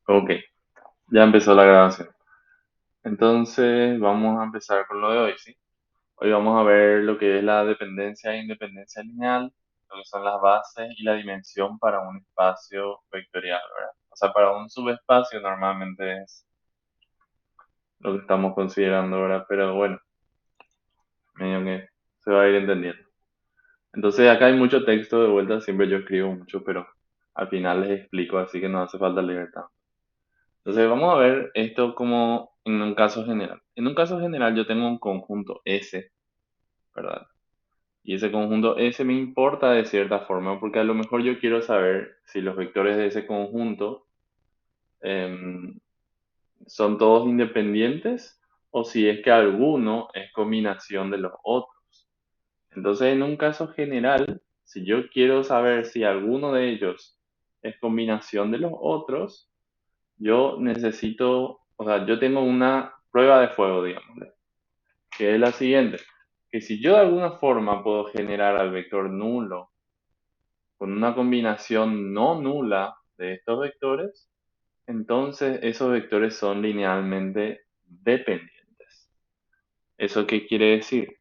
Ok, ya empezó la grabación. Entonces vamos a empezar con lo de hoy, ¿sí? Hoy vamos a ver lo que es la dependencia e independencia lineal, lo que son las bases y la dimensión para un espacio vectorial, ¿verdad? O sea, para un subespacio normalmente es lo que estamos considerando ahora, pero bueno, medio que se va a ir entendiendo. Entonces acá hay mucho texto de vuelta, siempre yo escribo mucho, pero al final les explico, así que no hace falta leer tanto. Entonces vamos a ver esto como en un caso general. En un caso general yo tengo un conjunto S, ¿verdad? Y ese conjunto S me importa de cierta forma porque a lo mejor yo quiero saber si los vectores de ese conjunto em, son todos independientes o si es que alguno es combinación de los otros. Entonces en un caso general, si yo quiero saber si alguno de ellos es combinación de los otros, yo necesito, o sea, yo tengo una prueba de fuego, digamos, que es la siguiente, que si yo de alguna forma puedo generar al vector nulo con una combinación no nula de estos vectores, entonces esos vectores son linealmente dependientes. ¿Eso qué quiere decir?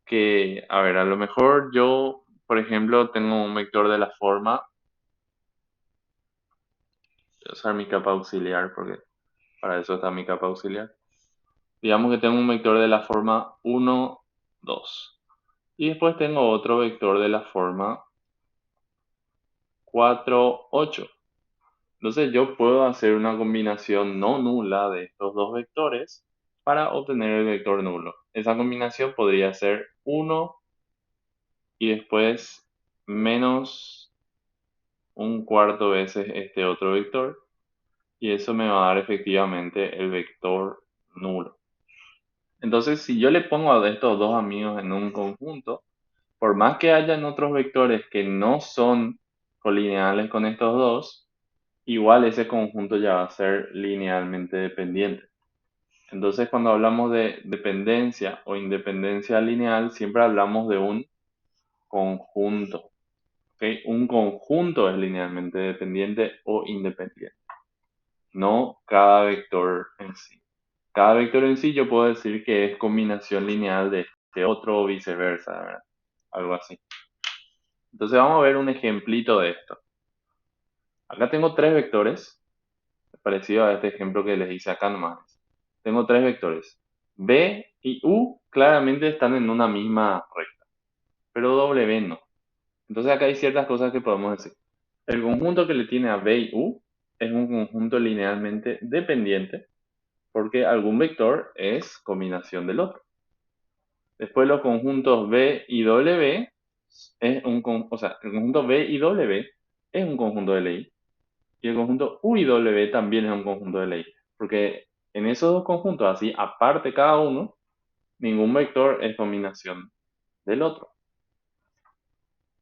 Que, a ver, a lo mejor yo, por ejemplo, tengo un vector de la forma, voy a usar mi capa auxiliar porque para eso está mi capa auxiliar. Digamos que tengo un vector de la forma 1, 2. Y después tengo otro vector de la forma 4, 8. Entonces yo puedo hacer una combinación no nula de estos dos vectores para obtener el vector nulo. Esa combinación podría ser uno y después menos un cuarto veces este otro vector. Y eso me va a dar efectivamente el vector nulo. Entonces, si yo le pongo a estos dos amigos en un conjunto, por más que hayan otros vectores que no son colineales con estos dos, igual ese conjunto ya va a ser linealmente dependiente. Entonces, cuando hablamos de dependencia o independencia lineal, siempre hablamos de un conjunto. ¿Ok? Un conjunto es linealmente dependiente o independiente, no cada vector en sí. Cada vector en sí yo puedo decir que es combinación lineal de este otro o viceversa, ¿verdad? Algo así. Entonces vamos a ver un ejemplito de esto. Acá tengo tres vectores, parecido a este ejemplo que les hice acá nomás. Tengo tres vectores. B y U claramente están en una misma recta, pero W no. Entonces acá hay ciertas cosas que podemos decir. El conjunto que le tiene a B y U es un conjunto linealmente dependiente porque algún vector es combinación del otro. Después los conjuntos B y W o sea, el conjunto B y W es un conjunto de ley. Y el conjunto U y W también es un conjunto de ley. Porque en esos dos conjuntos, así, aparte cada uno, ningún vector es combinación del otro.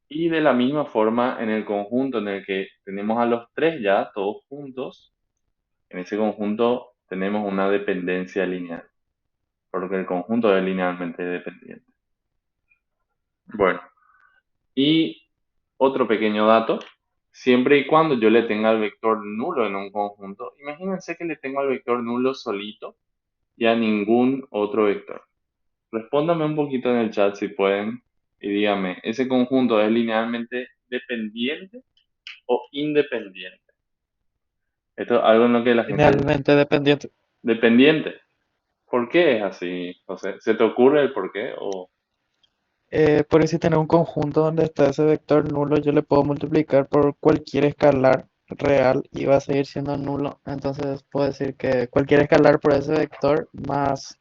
Y de la misma forma, en el conjunto en el que tenemos a los tres ya, todos juntos, en ese conjunto tenemos una dependencia lineal. Porque el conjunto es linealmente dependiente. Bueno, y otro pequeño dato, siempre y cuando yo le tenga el vector nulo en un conjunto, imagínense que le tengo al vector nulo solito y a ningún otro vector. Respóndame un poquito en el chat si pueden y díganme, ¿ese conjunto es linealmente dependiente o independiente? Esto es algo en lo que la gente... Linealmente dependiente. Dependiente. ¿Por qué es así, José? ¿Se te ocurre el por qué? O... Porque si tengo un conjunto donde está ese vector nulo, yo le puedo multiplicar por cualquier escalar real y va a seguir siendo nulo. Entonces puedo decir que cualquier escalar por ese vector más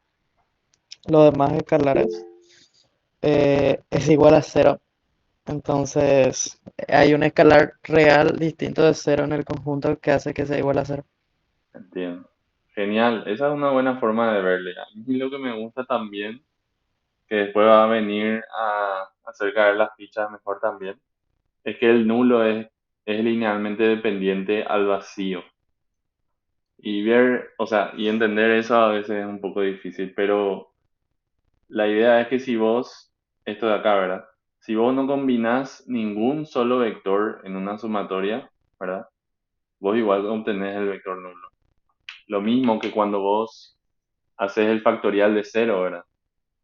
los demás escalares es igual a cero. Entonces hay un escalar real distinto de cero en el conjunto que hace que sea igual a cero. Entiendo. Genial, esa es una buena forma de verle. A mí lo que me gusta también, que después va a venir a hacer caer las fichas mejor también, es que el nulo es linealmente dependiente al vacío. Y ver, o sea, y entender eso a veces es un poco difícil, pero la idea es que si vos, esto de acá, ¿verdad? Si vos no combinás ningún solo vector en una sumatoria, ¿verdad? Vos vos igual obtenés el vector nulo. Lo mismo que cuando vos haces el factorial de cero, ¿verdad?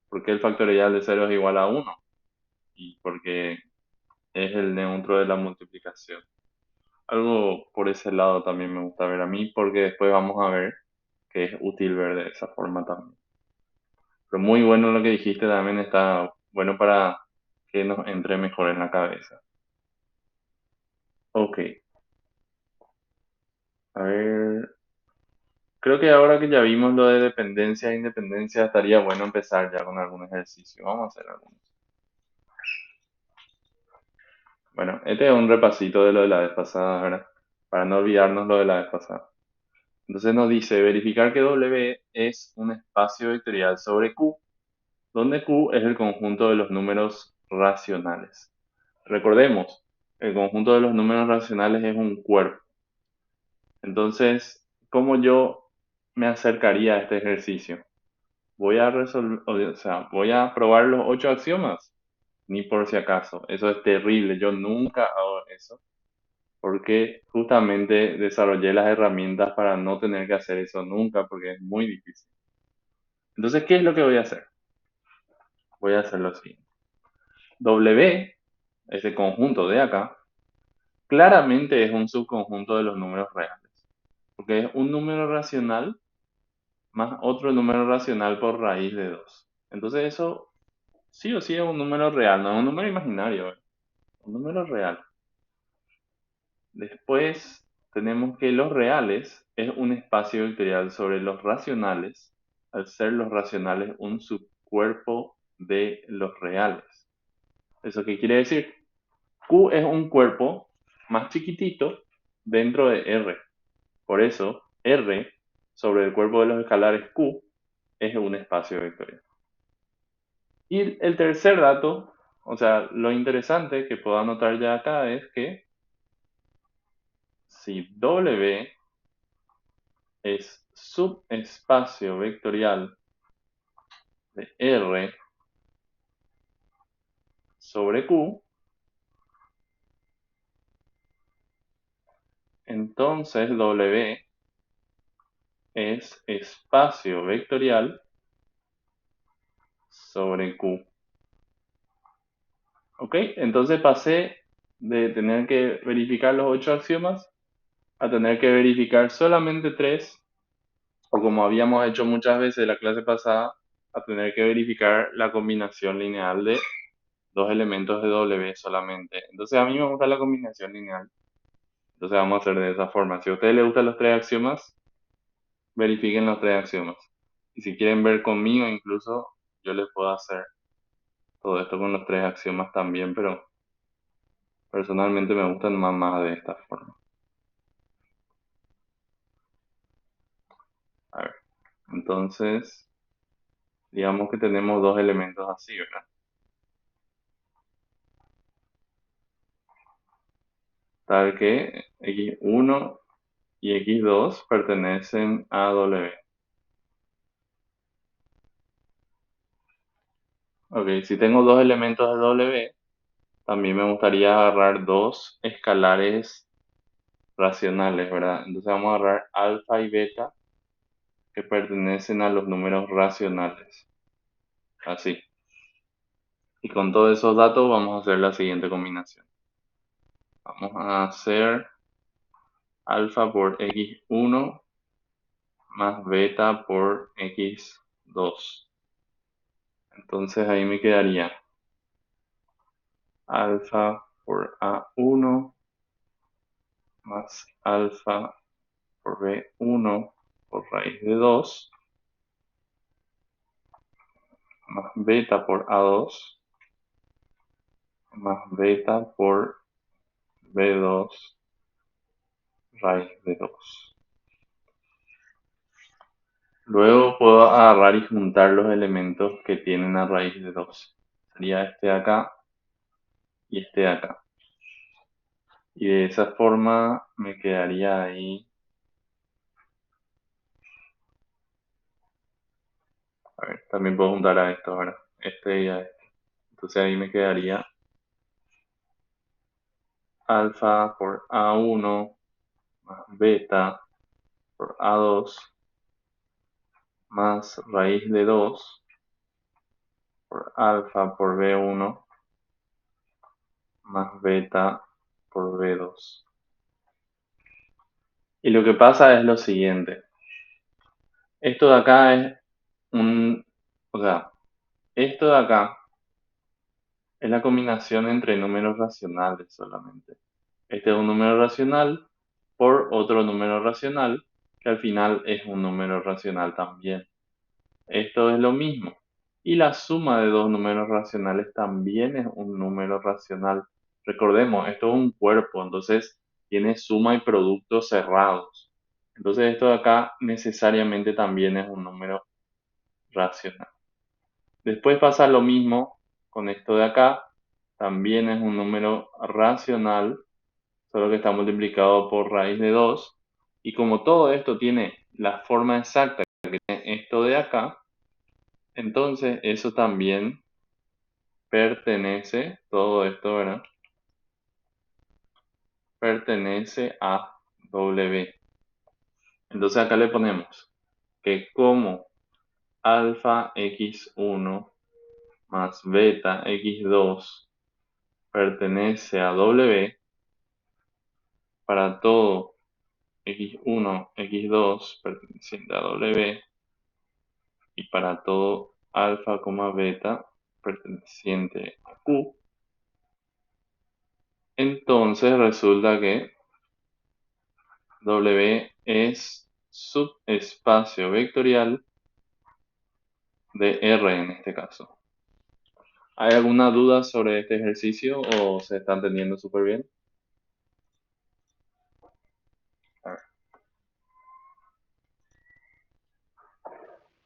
Porque el factorial de cero es igual a uno y porque es el neutro de la multiplicación. Algo por ese lado también me gusta ver a mí, porque después vamos a ver que es útil ver de esa forma también. Pero muy bueno lo que dijiste, también está bueno para que nos entre mejor en la cabeza. Ok, a ver, creo que ahora que ya vimos lo de dependencia e independencia, estaría bueno empezar ya con algún ejercicio. Vamos a hacer algunos. Bueno, este es un repasito de lo de la vez pasada, ¿verdad? Para no olvidarnos lo de la vez pasada. Entonces nos dice verificar que W es un espacio vectorial sobre Q, donde Q es el conjunto de los números racionales. Recordemos, el conjunto de los números racionales es un cuerpo. Entonces, ¿cómo yo me acercaría a este ejercicio? Voy a resolver, o sea, voy a probar los 8 axiomas, ni por si acaso. Eso es terrible. Yo nunca hago eso porque justamente desarrollé las herramientas para no tener que hacer eso nunca porque es muy difícil. Entonces, ¿qué es lo que voy a hacer? Voy a hacer lo siguiente. W, ese conjunto de acá, claramente es un subconjunto de los números reales, porque es un número racional más otro número racional por raíz de 2. Entonces eso sí o sí es un número real, no es un número imaginario, ¿eh? Un número real. Después tenemos que los reales es un espacio vectorial sobre los racionales, al ser los racionales un subcuerpo de los reales. ¿Eso qué quiere decir? Q es un cuerpo más chiquitito dentro de R. Por eso, R sobre el cuerpo de los escalares Q es un espacio vectorial. Y el tercer dato, o sea, lo interesante que puedo anotar ya acá es que si W es subespacio vectorial de R sobre Q, entonces W es espacio vectorial sobre Q. ¿Ok? Entonces pasé de tener que verificar los 8 axiomas a tener que verificar solamente 3, o como habíamos hecho muchas veces en la clase pasada, a tener que verificar la combinación lineal de dos elementos de W solamente. Entonces a mí me gusta la combinación lineal. Entonces vamos a hacer de esa forma. Si a ustedes les gustan los 3 axiomas, verifiquen los 3 axiomas. Y si quieren ver conmigo incluso, yo les puedo hacer todo esto con los 3 axiomas también, pero personalmente me gustan más de esta forma. A ver, entonces, digamos que tenemos dos elementos así, ¿verdad? Tal que x1 y x2 pertenecen a W. Ok, si tengo dos elementos de W, también me gustaría agarrar dos escalares racionales, ¿verdad? Entonces vamos a agarrar alfa y beta que pertenecen a los números racionales. Así. Y con todos esos datos vamos a hacer la siguiente combinación. Vamos a hacer alfa por x1 más beta por x2. Entonces ahí me quedaría alfa por A1 más alfa por B1 por raíz de 2 más beta por A2 más beta por B2 raíz de 2. Luego puedo agarrar y juntar los elementos que tienen a raíz de 2. Sería este de acá y este de acá. Y de esa forma me quedaría ahí. A ver, también puedo juntar a estos, ¿verdad? Este y a este. Entonces ahí me quedaría alfa por A1 más beta por A2 más raíz de 2 por alfa por B1 más beta por B2. Y lo que pasa es lo siguiente. Esto de acá es un, o sea, esto de acá es la combinación entre números racionales solamente. Este es un número racional por otro número racional, que al final es un número racional también. Esto es lo mismo. Y la suma de dos números racionales también es un número racional. Recordemos, esto es un cuerpo, entonces tiene suma y producto cerrados. Entonces esto de acá necesariamente también es un número racional. Después pasa lo mismo con esto de acá. También es un número racional, solo que está multiplicado por raíz de 2. Y como todo esto tiene la forma exacta que tiene esto de acá, entonces eso también pertenece, todo esto, ¿verdad? Pertenece a W. Entonces acá le ponemos que como alfa x1 más beta x2 pertenece a W, para todo x1, x2 perteneciente a W y para todo alfa, beta perteneciente a Q, entonces resulta que W es subespacio vectorial de R en este caso. ¿Hay alguna duda sobre este ejercicio o se está entendiendo súper bien? A ver,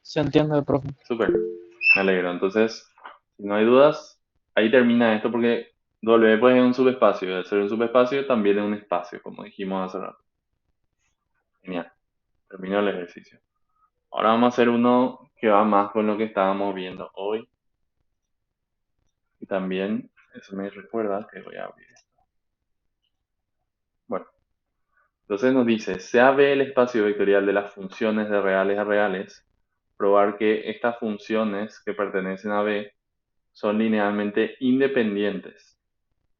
Se entiende, profe. súper, me alegro. Entonces, si no hay dudas, ahí termina esto porque W pues es un subespacio y al ser un subespacio también es un espacio, como dijimos hace rato. Genial, terminó el ejercicio. Ahora vamos a hacer uno que va más con lo que estábamos viendo hoy y también eso me recuerda que voy a abrir esto. Bueno, entonces nos dice, sea B el espacio vectorial de las funciones de reales a reales, probar que estas funciones que pertenecen a B son linealmente independientes,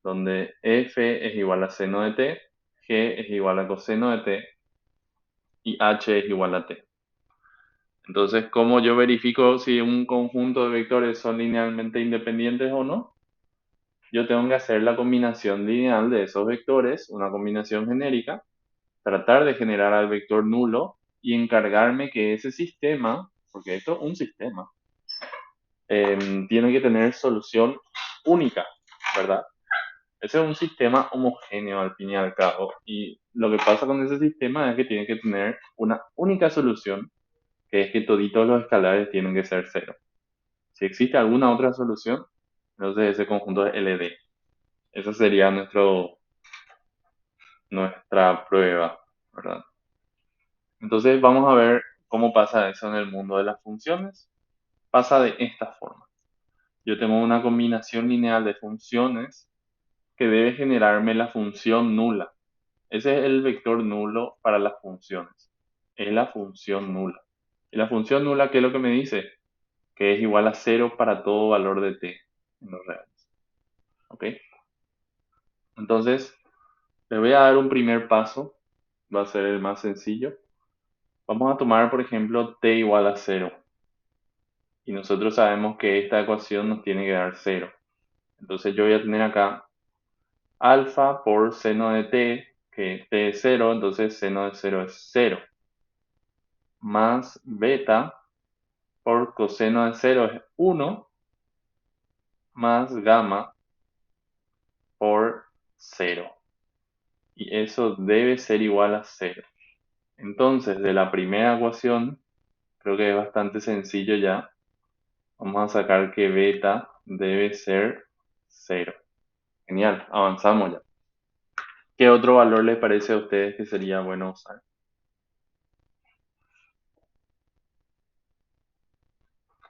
donde f es igual a seno de t, g es igual a coseno de t y h es igual a t. Entonces, ¿cómo yo verifico si un conjunto de vectores son linealmente independientes o no? Yo tengo que hacer la combinación lineal de esos vectores, una combinación genérica, tratar de generar al vector nulo y encargarme que ese sistema, porque esto es un sistema, tiene que tener solución única, ¿verdad? Ese es un sistema homogéneo al fin y al cabo. Y lo que pasa con ese sistema es que tiene que tener una única solución, que es que toditos los escalares tienen que ser cero. Si existe alguna otra solución, entonces ese conjunto es LD. Esa sería nuestra prueba, ¿verdad? Entonces vamos a ver cómo pasa eso en el mundo de las funciones. Pasa de esta forma. Yo tengo una combinación lineal de funciones que debe generarme la función nula. Ese es el vector nulo para las funciones. Es la función nula. Y la función nula, ¿qué es lo que me dice? Que es igual a cero para todo valor de t en los reales. ¿Ok? Entonces, les voy a dar un primer paso. Va a ser el más sencillo. Vamos a tomar, por ejemplo, t igual a cero. Y nosotros sabemos que esta ecuación nos tiene que dar cero. Entonces yo voy a tener acá alfa por seno de t, que t es cero, entonces seno de cero es cero. Más beta por coseno de cero es 1, más gamma por cero. Y eso debe ser igual a cero. Entonces, de la primera ecuación, creo que es bastante sencillo ya. Vamos a sacar que beta debe ser cero. Genial, avanzamos ya. ¿Qué otro valor les parece a ustedes que sería bueno usar?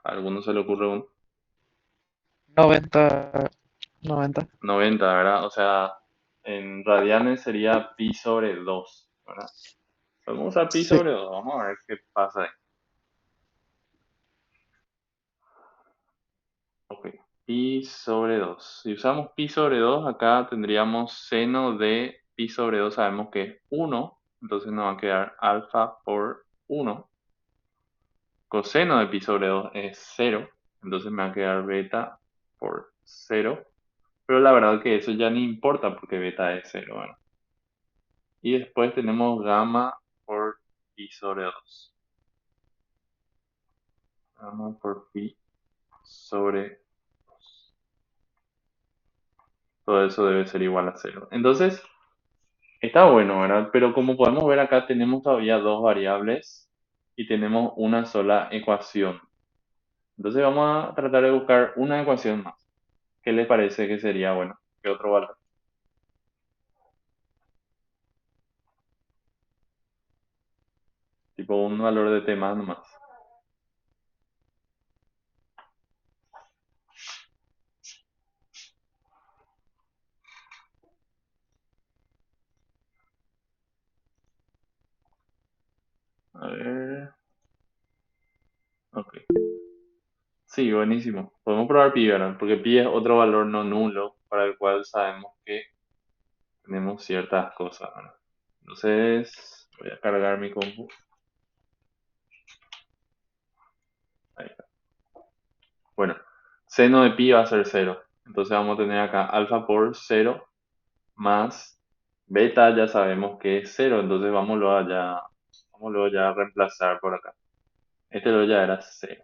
¿A alguno se le ocurre un 90, 90. 90, verdad? O sea, en radianes sería pi sobre 2. ¿verdad? Vamos a usar pi Sí. sobre 2. Vamos a ver qué pasa ahí. Ok, pi sobre 2. Si usamos pi sobre 2, acá tendríamos seno de pi sobre 2, sabemos que es 1, entonces nos va a quedar alfa por 1. Coseno de pi sobre 2 es 0, entonces me va a quedar beta por 0. Pero la verdad que eso ya ni importa porque beta es 0, ¿verdad? Y después tenemos gamma por pi sobre 2. Gamma por pi sobre 2. Todo eso debe ser igual a 0. Entonces, está bueno, ¿verdad? Pero como podemos ver acá, tenemos todavía dos variables y tenemos una sola ecuación. Entonces vamos a tratar de buscar una ecuación más. ¿Qué les parece que sería, bueno, qué otro valor? Tipo un valor de t más nomás. A ver. Ok. Sí, buenísimo. Podemos probar pi, ¿verdad? Porque pi es otro valor no nulo para el cual sabemos que tenemos ciertas cosas, ¿verdad? Entonces, voy a cargar mi compu. Ahí está. Bueno, seno de pi va a ser 0. Entonces vamos a tener acá alfa por 0 más beta, ya sabemos que es 0. Entonces vámonos ya a reemplazar por acá. Este lo ya era 0.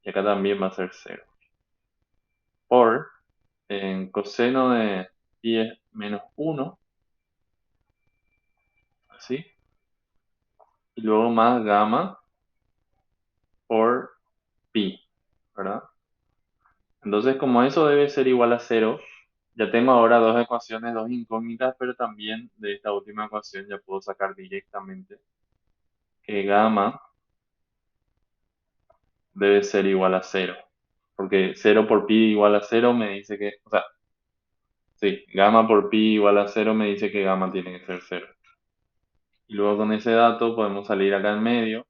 Y acá también va a ser 0. Por en coseno de pi es menos 1, así. Y luego más gamma por pi, ¿verdad? Entonces, como eso debe ser igual a 0, ya tengo ahora dos ecuaciones, dos incógnitas, pero también de esta última ecuación ya puedo sacar directamente que gamma debe ser igual a 0. Porque 0 por pi igual a 0 me dice que, o sea, sí, gamma por pi igual a 0 me dice que gamma tiene que ser 0. Y luego con ese dato podemos salir acá en medio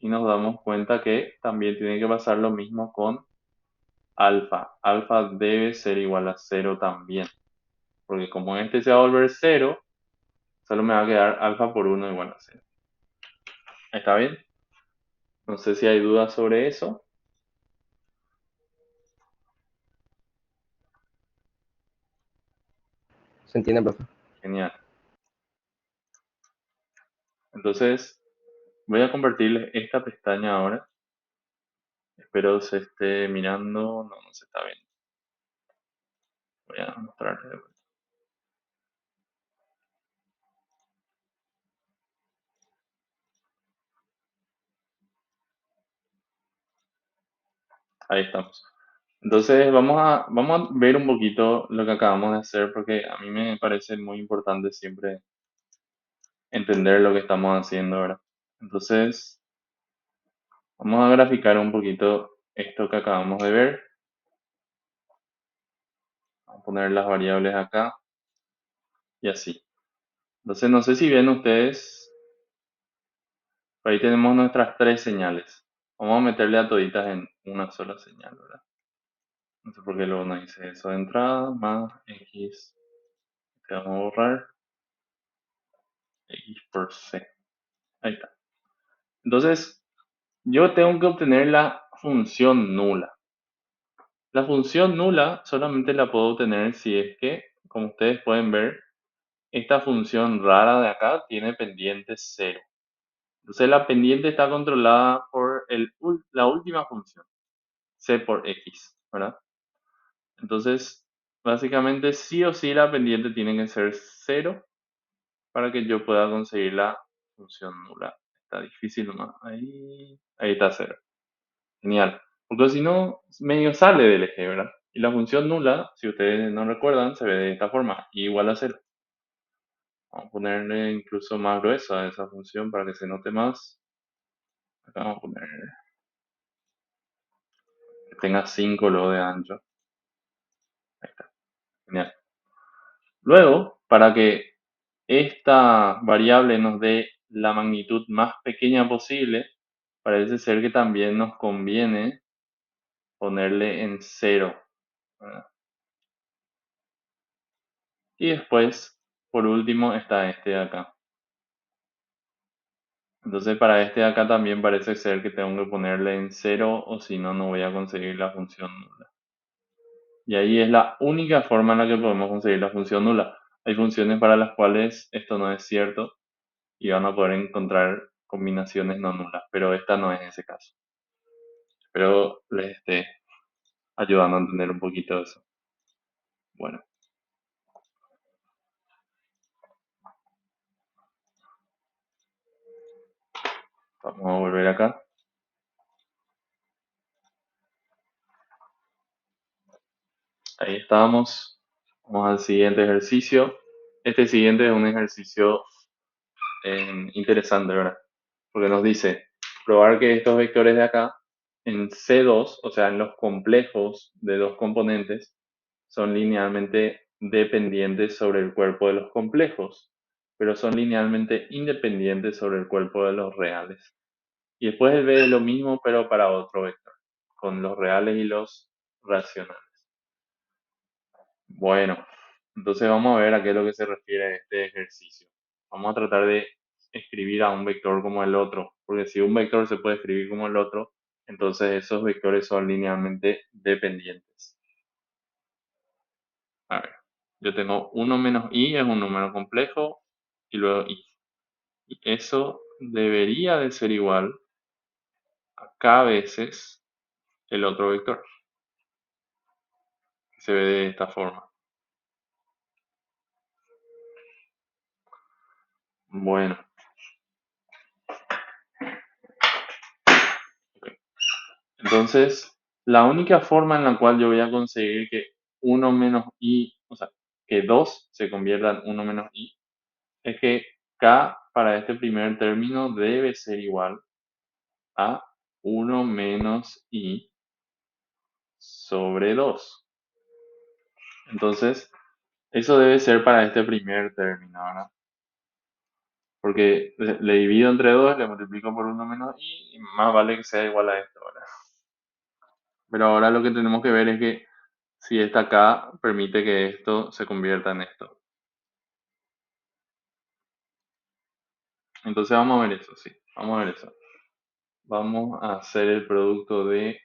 y nos damos cuenta que también tiene que pasar lo mismo con alfa. Alfa debe ser igual a 0 también. Porque como este se va a volver 0, solo me va a quedar alfa por 1 igual a 0. ¿Está bien? No sé si hay dudas sobre eso. ¿Se entiende, profe? Genial. Entonces, voy a compartirles esta pestaña ahora. Espero se esté mirando. No, no se está viendo. Voy a mostrarles. Ahí estamos. Entonces, vamos a ver un poquito lo que acabamos de hacer porque a mí me parece muy importante siempre entender lo que estamos haciendo ahora. Entonces, vamos a graficar un poquito esto que acabamos de ver. Vamos a poner las variables acá y así. Entonces, no sé si ven ustedes, por ahí tenemos nuestras tres señales. Vamos a meterle a toditas en una sola señal, ¿verdad? No sé por qué luego nos dice eso de entrada, más x, que vamos a borrar, x por c. Ahí está. Entonces, yo tengo que obtener la función nula. La función nula solamente la puedo obtener si es que, como ustedes pueden ver, esta función rara de acá tiene pendiente 0. Entonces la pendiente está controlada por la última función, c por x, ¿verdad? Entonces, básicamente sí o sí la pendiente tiene que ser 0 para que yo pueda conseguir la función nula. Está difícil nomás. Ahí está 0. Genial. Porque si no, medio sale del eje, ¿verdad? Y la función nula, si ustedes no recuerdan, se ve de esta forma, y igual a 0. Vamos a ponerle incluso más grueso a esa función para que se note más. Acá vamos a poner que tenga 5 luego de ancho. Ahí está. Genial. Luego, para que esta variable nos dé la magnitud más pequeña posible, parece ser que también nos conviene ponerle en cero, ¿verdad? Y después, por último, está este de acá. Entonces para este de acá también parece ser que tengo que ponerle en cero o si no, no voy a conseguir la función nula. Y ahí es la única forma en la que podemos conseguir la función nula. Hay funciones para las cuales esto no es cierto y van a poder encontrar combinaciones no nulas, pero esta no es ese caso. Espero les esté ayudando a entender un poquito eso. Bueno, vamos a volver acá. Ahí estábamos. Vamos al siguiente ejercicio. Este siguiente es un ejercicio interesante, ¿verdad? Porque nos dice probar que estos vectores de acá en C2, o sea, en los complejos de dos componentes, son linealmente dependientes sobre el cuerpo de los complejos, pero son linealmente independientes sobre el cuerpo de los reales. Y después el B es lo mismo, pero para otro vector, con los reales y los racionales. Bueno, entonces vamos a ver a qué es lo que se refiere este ejercicio. Vamos a tratar de escribir a un vector como el otro, porque si un vector se puede escribir como el otro, entonces esos vectores son linealmente dependientes. A ver, yo tengo 1 menos i, es un número complejo, y luego i. Y eso debería de ser igual a k veces el otro vector, que se ve de esta forma. Bueno, ok. Entonces, la única forma en la cual yo voy a conseguir que 1 menos i, o sea, que 2 se convierta en 1 menos i, es que k para este primer término debe ser igual a 1 menos i sobre 2. Entonces, eso debe ser para este primer término, ¿verdad? Porque le divido entre 2, le multiplico por 1 menos i, y más vale que sea igual a esto, ¿verdad? Pero ahora lo que tenemos que ver es que si esta k permite que esto se convierta en esto. Entonces vamos a ver eso, sí, vamos a ver eso. Vamos a hacer el producto de...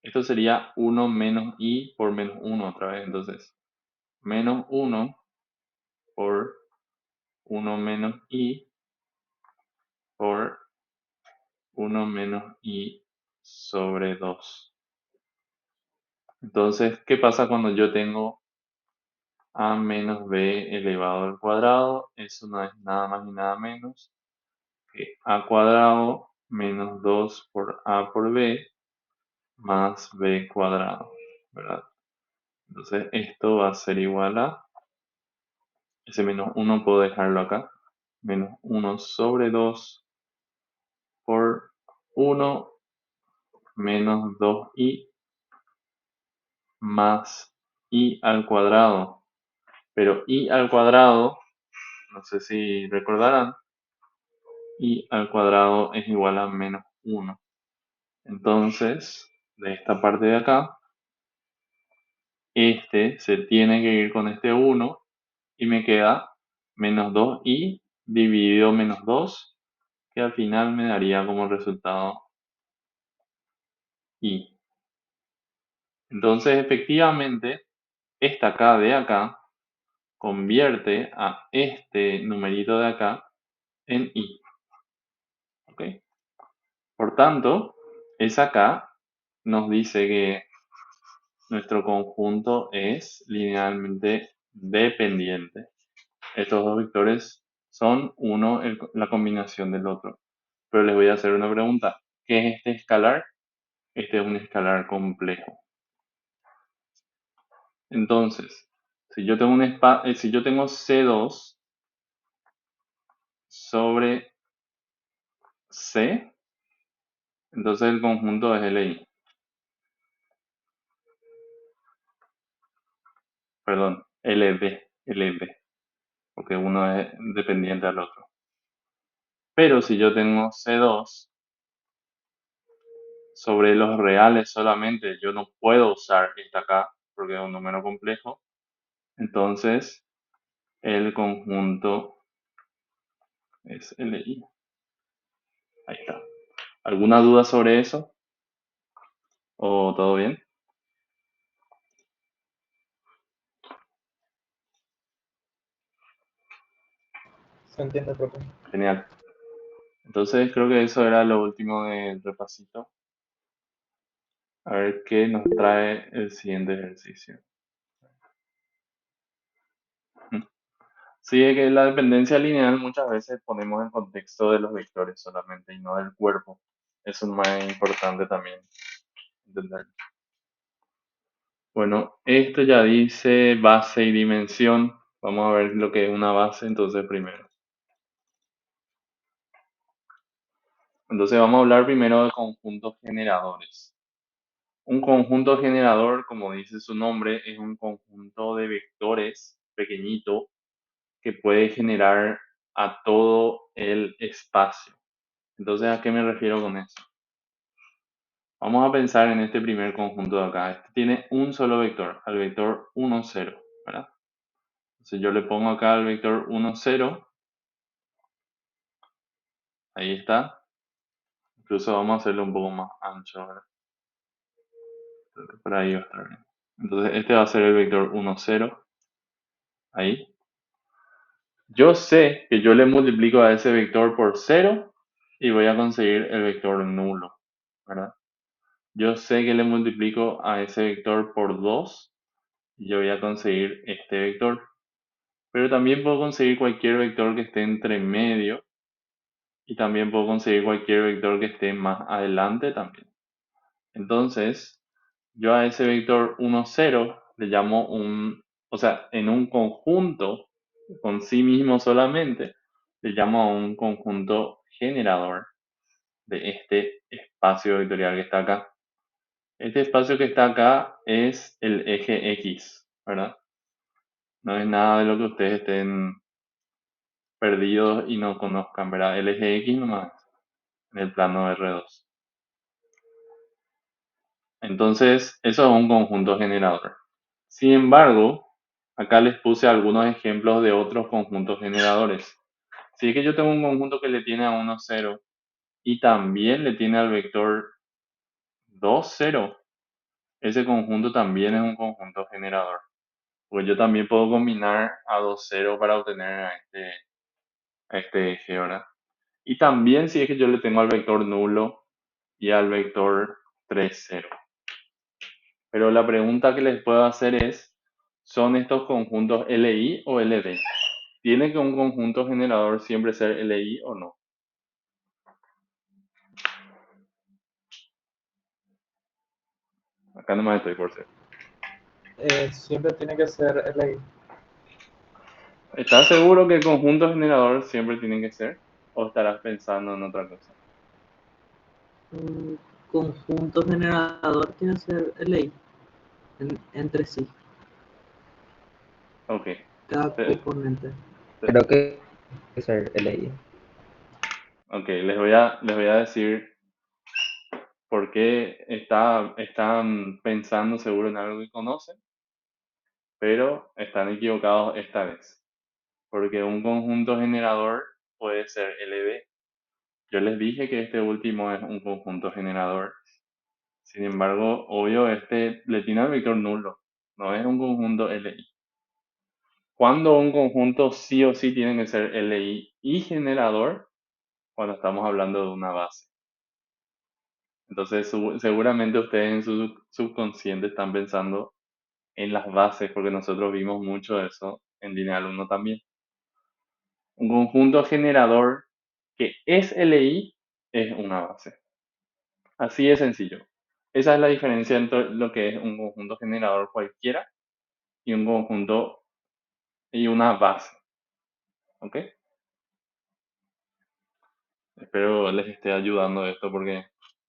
Esto sería 1 menos i por menos 1 otra vez. Entonces, menos 1 por 1 menos i por 1 menos i sobre 2. Entonces, ¿qué pasa cuando yo tengo a menos b elevado al cuadrado? Eso no es nada más ni nada menos que a cuadrado menos 2 por a por b más b cuadrado, ¿verdad? Entonces esto va a ser igual a, ese menos 1 puedo dejarlo acá, menos 1 sobre 2 por 1 menos 2i más i al cuadrado. Pero i al cuadrado, no sé si recordarán, i al cuadrado es igual a menos 1. Entonces, de esta parte de acá, este se tiene que ir con este 1 y me queda menos 2i dividido menos 2, que al final me daría como resultado i. Entonces, efectivamente, esta k de acá convierte a este numerito de acá en i. ¿Ok? Por tanto, esa k nos dice que nuestro conjunto es linealmente dependiente. Estos dos vectores son uno la combinación del otro. Pero les voy a hacer una pregunta. ¿Qué es este escalar? Este es un escalar complejo. Entonces, si yo tengo si yo tengo C2 sobre C, entonces el conjunto es LI. Perdón, LB. porque uno es dependiente del otro. Pero si yo tengo C2 sobre los reales solamente, yo no puedo usar esta acá porque es un número complejo. Entonces, el conjunto es LI. Ahí está. ¿Alguna duda sobre eso? ¿O todo bien? ¿Se entiende, profe? Genial. Entonces creo que eso era lo último del repasito. A ver qué nos trae el siguiente ejercicio. Sí, es que la dependencia lineal muchas veces ponemos en contexto de los vectores solamente y no del cuerpo. Eso es más importante también entender. Bueno, esto ya dice base y dimensión. Vamos a ver lo que es una base entonces primero. Entonces vamos a hablar primero de conjuntos generadores. Un conjunto generador, como dice su nombre, es un conjunto de vectores pequeñito que puede generar a todo el espacio. Entonces, ¿a qué me refiero con eso? Vamos a pensar en este primer conjunto de acá. Este tiene un solo vector, al vector 1, 0, ¿verdad? Entonces yo le pongo acá el vector 1, 0. Ahí está. Incluso vamos a hacerlo un poco más ancho, ¿verdad? Creo que por ahí va a estar bien. Entonces este va a ser el vector 1, 0. Ahí. Yo sé que yo le multiplico a ese vector por 0 y voy a conseguir el vector nulo, ¿verdad? Yo sé que le multiplico a ese vector por 2 y yo voy a conseguir este vector. Pero también puedo conseguir cualquier vector que esté entre medio y también puedo conseguir cualquier vector que esté más adelante también. Entonces, yo a ese vector 1, 0 le llamo o sea, en un conjunto con sí mismo solamente, le llamo a un conjunto generador de este espacio vectorial que está acá. Este espacio que está acá es el eje X, ¿verdad? No es nada de lo que ustedes estén perdidos y no conozcan, ¿verdad? El eje X nomás en el plano R2. Entonces, eso es un conjunto generador. Sin embargo, acá les puse algunos ejemplos de otros conjuntos generadores. Si es que yo tengo un conjunto que le tiene a 1, 0 y también le tiene al vector 2, 0, ese conjunto también es un conjunto generador. Pues yo también puedo combinar a 2, 0 para obtener a este eje, ¿verdad? Y también si es que yo le tengo al vector nulo y al vector 3, 0. Pero la pregunta que les puedo hacer es, ¿son estos conjuntos LI o LD? ¿Tiene que un conjunto generador siempre ser LI o no? Acá nomás estoy por ser. Siempre tiene que ser LI. ¿Estás seguro que el conjunto generador siempre tiene que ser? ¿O estarás pensando en otra cosa? Un conjunto generador quiere ser LI entre sí, Ok. cada Te- componente. te- Creo que debe ser LI. ok, les voy a decir por qué están pensando seguro en algo que conocen, pero están equivocados esta vez. Porque un conjunto generador puede ser LB. Yo les dije que este último es un conjunto generador. Sin embargo, obvio, este le tiene al vector nulo. No es un conjunto LI. Cuando un conjunto sí o sí tiene que ser LI y generador, cuando estamos hablando de una base. Entonces, seguramente ustedes en su subconsciente están pensando en las bases, porque nosotros vimos mucho de eso en Lineal 1 también. Un conjunto generador que es LI es una base. Así de sencillo. Esa es la diferencia entre lo que es un conjunto generador cualquiera y un conjunto y una base. ¿Ok? Espero les esté ayudando esto porque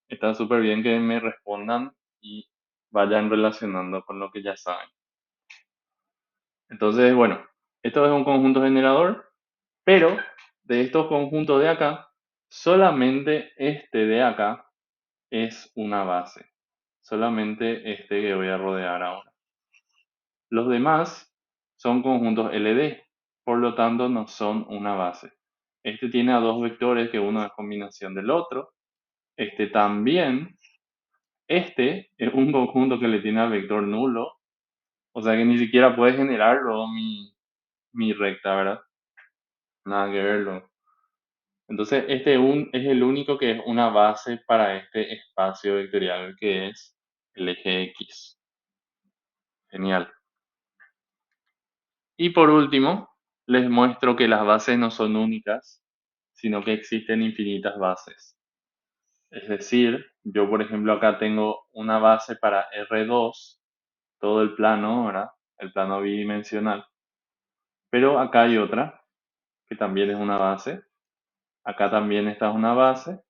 está súper bien que me respondan y vayan relacionando con lo que ya saben. Entonces, bueno, Esto es un conjunto generador, pero de estos conjuntos de acá, solamente este de acá es una base. Solamente este que voy a rodear ahora. Los demás son conjuntos LD, por lo tanto no son una base. Este tiene a dos vectores que uno es combinación del otro. Este también. Este es un conjunto que le tiene al vector nulo. O sea que ni siquiera puede generarlo mi recta, ¿verdad? Nada que verlo. Entonces este es el único que es una base para este espacio vectorial que es el eje X. Genial. Y por último, les muestro que las bases no son únicas, sino que existen infinitas bases. Es decir, yo por ejemplo acá tengo una base para R2, todo el plano, ¿verdad? El plano bidimensional. Pero acá hay otra, que también es una base. Acá también esta es una base.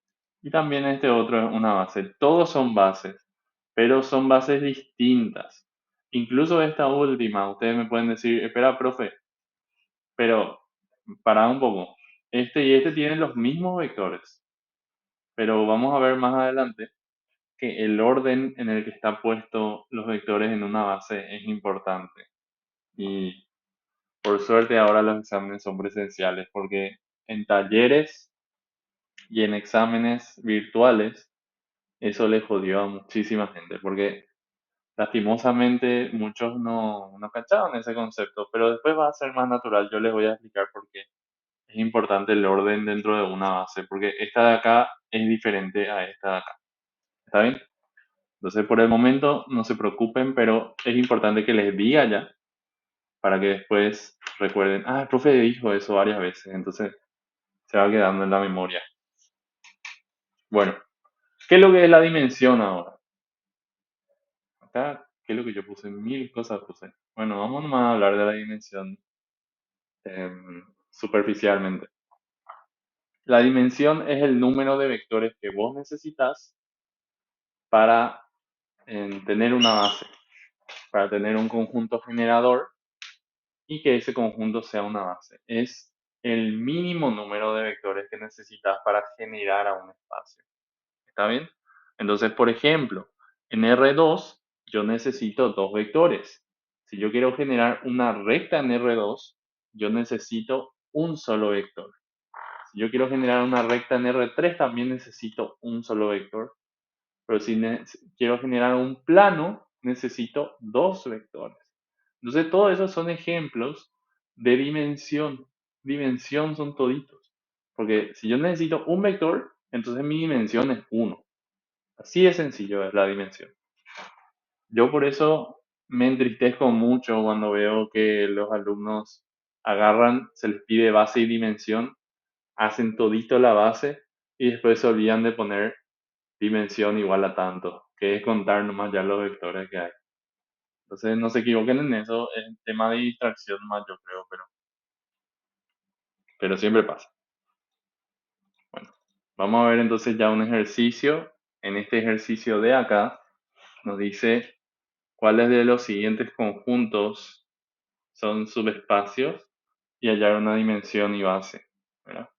Y también este otro es una base. Todos son bases, pero son bases distintas. Incluso esta última, ustedes me pueden decir, espera, profe, pero para un poco. Este y este tienen los mismos vectores. Pero vamos a ver más adelante que el orden en el que están puestos los vectores en una base es importante. Y por suerte ahora los exámenes son presenciales, porque en talleres y en exámenes virtuales eso le jodió a muchísima gente, porque lastimosamente muchos no cachaban ese concepto, pero después va a ser más natural. Yo les voy a explicar por qué es importante el orden dentro de una base, porque esta de acá es diferente a esta de acá. ¿Está bien? Entonces por el momento no se preocupen, pero es importante que les diga ya para que después recuerden, ah, el profe dijo eso varias veces, entonces se va quedando en la memoria. Bueno, ¿qué es lo que es la dimensión ahora? Acá, ¿qué es lo que yo puse? Mil cosas puse. Bueno, vamos nomás a hablar de la dimensión superficialmente. La dimensión es el número de vectores que vos necesitas para tener una base, para tener un conjunto generador y que ese conjunto sea una base. Es el mínimo número de vectores que necesitas para generar a un espacio. ¿Está bien? Entonces, por ejemplo, en R2 yo necesito dos vectores. Si yo quiero generar una recta en R2, yo necesito un solo vector. Si yo quiero generar una recta en R3, también necesito un solo vector. Pero si quiero generar un plano, necesito dos vectores. Entonces, todos esos son ejemplos de dimensión. Dimensión son toditos. Porque si yo necesito un vector, entonces mi dimensión es 1. Así de sencillo es la dimensión. Yo por eso me entristezco mucho cuando veo que los alumnos agarran, se les pide base y dimensión, hacen todito la base y después se olvidan de poner dimensión igual a tanto, que es contar nomás ya los vectores que hay. Entonces no se equivoquen en eso, es un tema de distracción más yo creo, pero siempre pasa. Bueno, vamos a ver entonces ya un ejercicio. En este ejercicio de acá nos dice cuáles de los siguientes conjuntos son subespacios y hallar una dimensión y base, ¿verdad?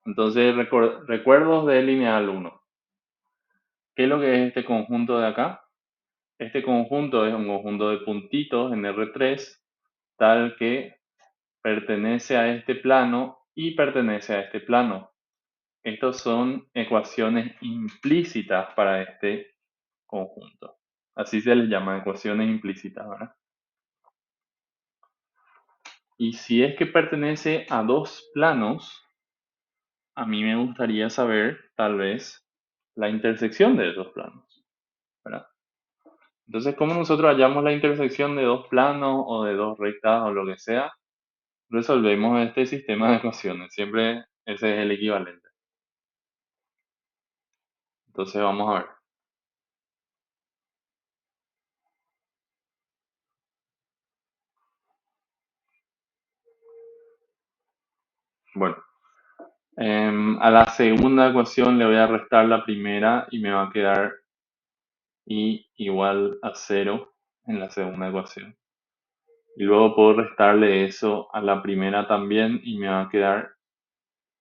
Entonces, recuerdos de lineal 1. ¿Qué es lo que es este conjunto de acá? Este conjunto es un conjunto de puntitos en R3, tal que pertenece a este plano y pertenece a este plano. Estos son ecuaciones implícitas para este conjunto. Así se les llama ecuaciones implícitas, ¿verdad? Y si es que pertenece a dos planos, a mí me gustaría saber, tal vez, la intersección de esos planos, ¿verdad? Entonces, ¿cómo nosotros hallamos la intersección de dos planos o de dos rectas o lo que sea? Resolvemos este sistema de ecuaciones. Siempre ese es el equivalente. Entonces, vamos a ver. Bueno, a la segunda ecuación le voy a restar la primera y me va a quedar y igual a 0 en la segunda ecuación. Y luego puedo restarle eso a la primera también y me va a quedar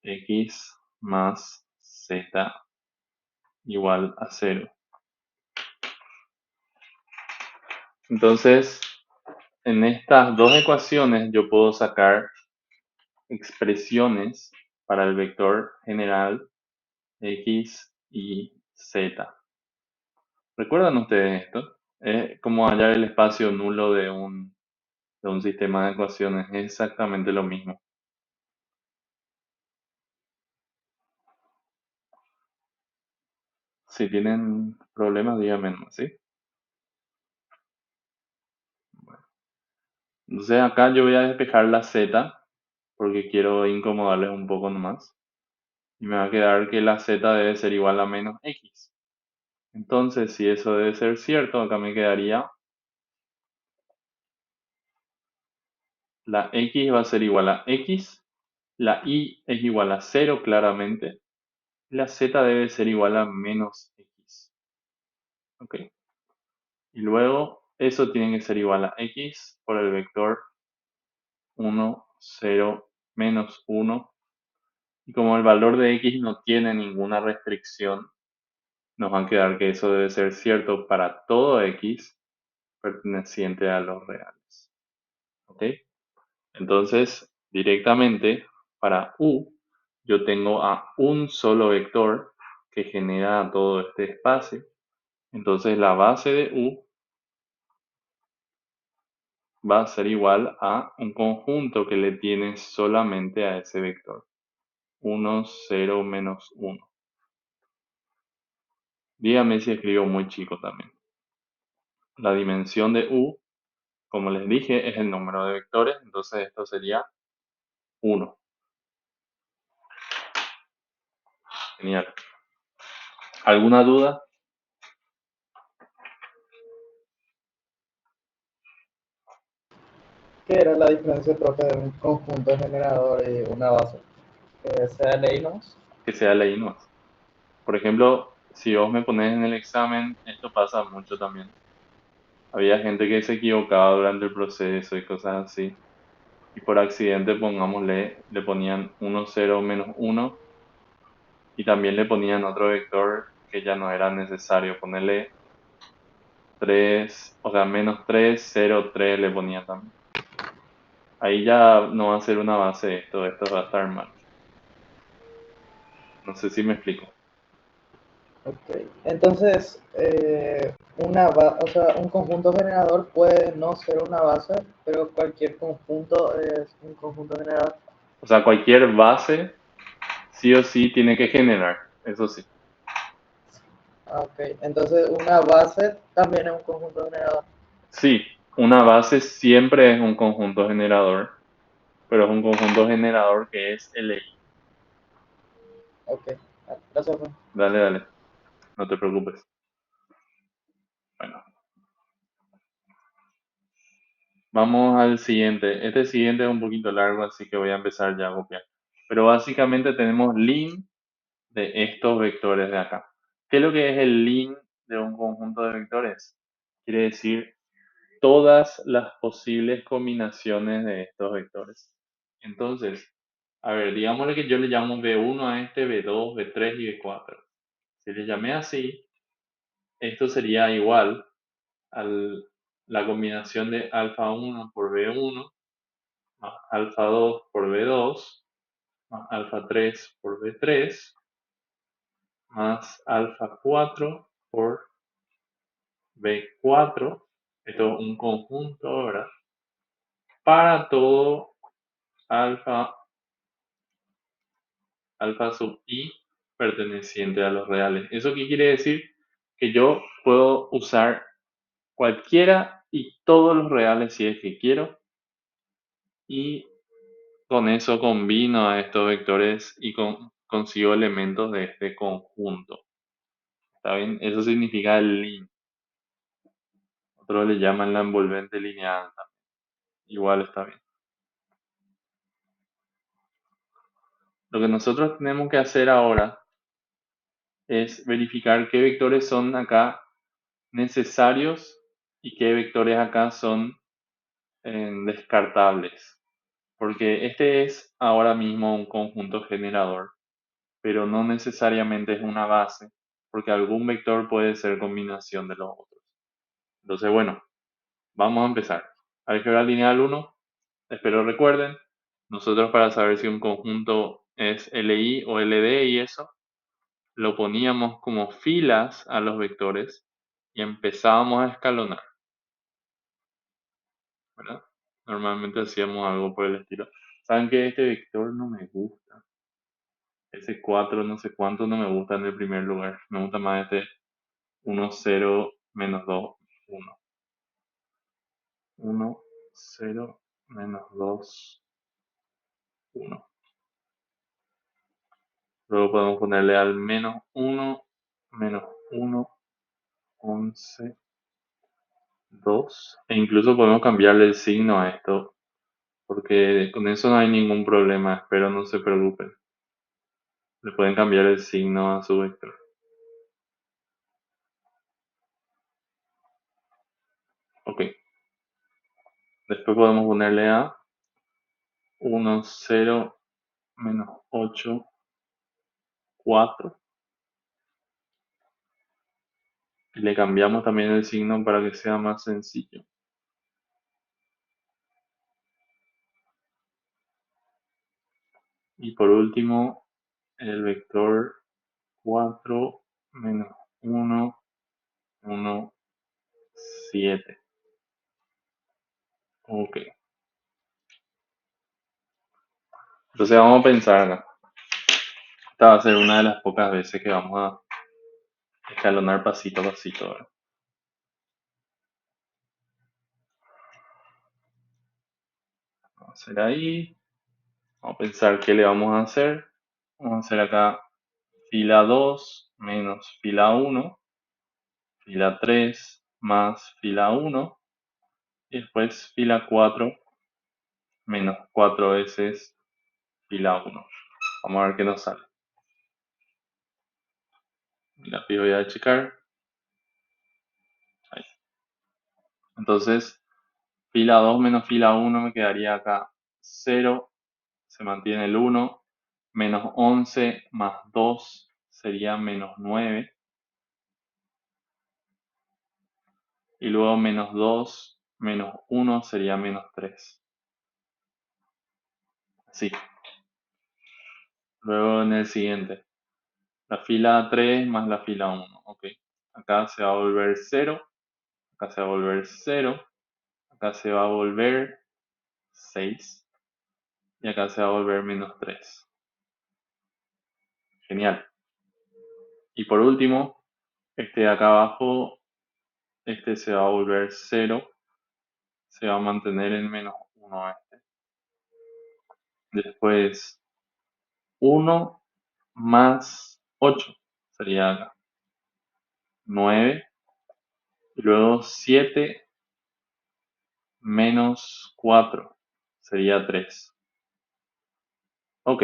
x más z igual a 0. Entonces, en estas dos ecuaciones yo puedo sacar expresiones para el vector general x y z. ¿Recuerdan ustedes esto? Es como hallar el espacio nulo de un sistema de ecuaciones. Es exactamente lo mismo. Si tienen problemas, díganme, ¿no? ¿Sí? Entonces acá yo voy a despejar la z porque quiero incomodarles un poco nomás. Y me va a quedar que la z debe ser igual a menos x. Entonces, si eso debe ser cierto, acá me quedaría la x va a ser igual a x, la y es igual a 0 claramente, y la z debe ser igual a menos x. ¿Ok? Y luego eso tiene que ser igual a x por el vector 1, 0, menos 1. Y como el valor de x no tiene ninguna restricción, nos va a quedar que eso debe ser cierto para todo x perteneciente a los reales. ¿Ok? Entonces, directamente para u, yo tengo a un solo vector que genera todo este espacio. Entonces, la base de u va a ser igual a un conjunto que le tiene solamente a ese vector. 1, 0, menos 1. Dígame si escribo muy chico también. La dimensión de u, como les dije, es el número de vectores, entonces esto sería 1. Genial. ¿Alguna duda? ¿Qué era la diferencia, profe, de un conjunto generador y una base? Que sea ley nomás. Que sea ley nomás. Por ejemplo, si vos me pones en el examen, esto pasa mucho también. Había gente que se equivocaba durante el proceso y cosas así. Y por accidente, pongámosle, le ponían 1, 0, menos 1. Y también le ponían otro vector que ya no era necesario ponerle 3, o sea, menos 3, 0, 3 le ponían también. Ahí ya no va a ser una base esto va a estar mal. No sé si me explico. Ok. Entonces, o sea, un conjunto generador puede no ser una base, pero cualquier conjunto es un conjunto generador. O sea, cualquier base sí o sí tiene que generar, eso sí. Ah, ok. Entonces, una base también es un conjunto generador. Sí, una base siempre es un conjunto generador, pero es un conjunto generador que es LI. Ok. Ah, gracias, profe. Dale, dale, no te preocupes. Bueno, vamos al siguiente. Este siguiente es un poquito largo, así que voy a empezar ya a copiar. Pero básicamente tenemos lin de estos vectores de acá. ¿Qué es lo que es el lin de un conjunto de vectores? Quiere decir todas las posibles combinaciones de estos vectores. Entonces, a ver, digámosle que yo le llamo B1 a este, B2, B3 y B4. Si le llamé así, esto sería igual a la combinación de alfa 1 por B1 más alfa 2 por B2 más alfa 3 por B3 más alfa 4 por B4. Esto es un conjunto, ¿verdad? Para todo alfa sub i perteneciente a los reales. ¿Eso qué quiere decir? Que yo puedo usar cualquiera y todos los reales si es que quiero, y con eso combino a estos vectores y consigo elementos de este conjunto. ¿Está bien? Eso significa el lin. Otros le llaman la envolvente lineal también. Igual está bien. Lo que nosotros tenemos que hacer ahora es verificar qué vectores son acá necesarios y qué vectores acá son descartables, porque este es ahora mismo un conjunto generador, pero no necesariamente es una base, porque algún vector puede ser combinación de los otros. Entonces, bueno, vamos a empezar. Álgebra lineal 1, espero recuerden, nosotros para saber si un conjunto es LI o LD y eso, lo poníamos como filas a los vectores y empezábamos a escalonar, ¿verdad? Normalmente hacíamos algo por el estilo. ¿Saben que este vector no me gusta? Ese 4 no sé cuánto no me gusta en el primer lugar. Me gusta más este 1, 0, menos 2, 1. 1, 0, menos 2, 1. Luego podemos ponerle al menos 1, menos 1, 11, 2. E incluso podemos cambiarle el signo a esto, porque con eso no hay ningún problema. Espero no se preocupen. Le pueden cambiar el signo a su vector. Ok. Después podemos ponerle a 1, 0, menos 8, 4. Y le cambiamos también el signo para que sea más sencillo. Y por último, el vector 4 menos 1, 1, 7. Ok. Entonces vamos a pensar acá. Esta va a ser una de las pocas veces que vamos a escalonar pasito a pasito, ¿verdad? Vamos a hacer ahí. Vamos a pensar qué le vamos a hacer. Vamos a hacer acá fila 2 menos fila 1, fila 3 más fila 1 y después fila 4 menos 4 veces fila 1. Vamos a ver qué nos sale. La voy a checar. Ahí. Entonces, fila 2 menos fila 1 me quedaría acá 0, se mantiene el 1, menos 11 más 2 sería menos 9. Y luego menos 2 menos 1 sería menos 3. Así. Luego en el siguiente. La fila 3 más la fila 1. Ok. Acá se va a volver 0. Acá se va a volver 0. Acá se va a volver 6. Y acá se va a volver menos 3. Genial. Y por último, este de acá abajo, este se va a volver 0. Se va a mantener en menos 1 este. Después 1 más 8 sería acá 9. Y luego 7 menos 4 sería 3. Ok,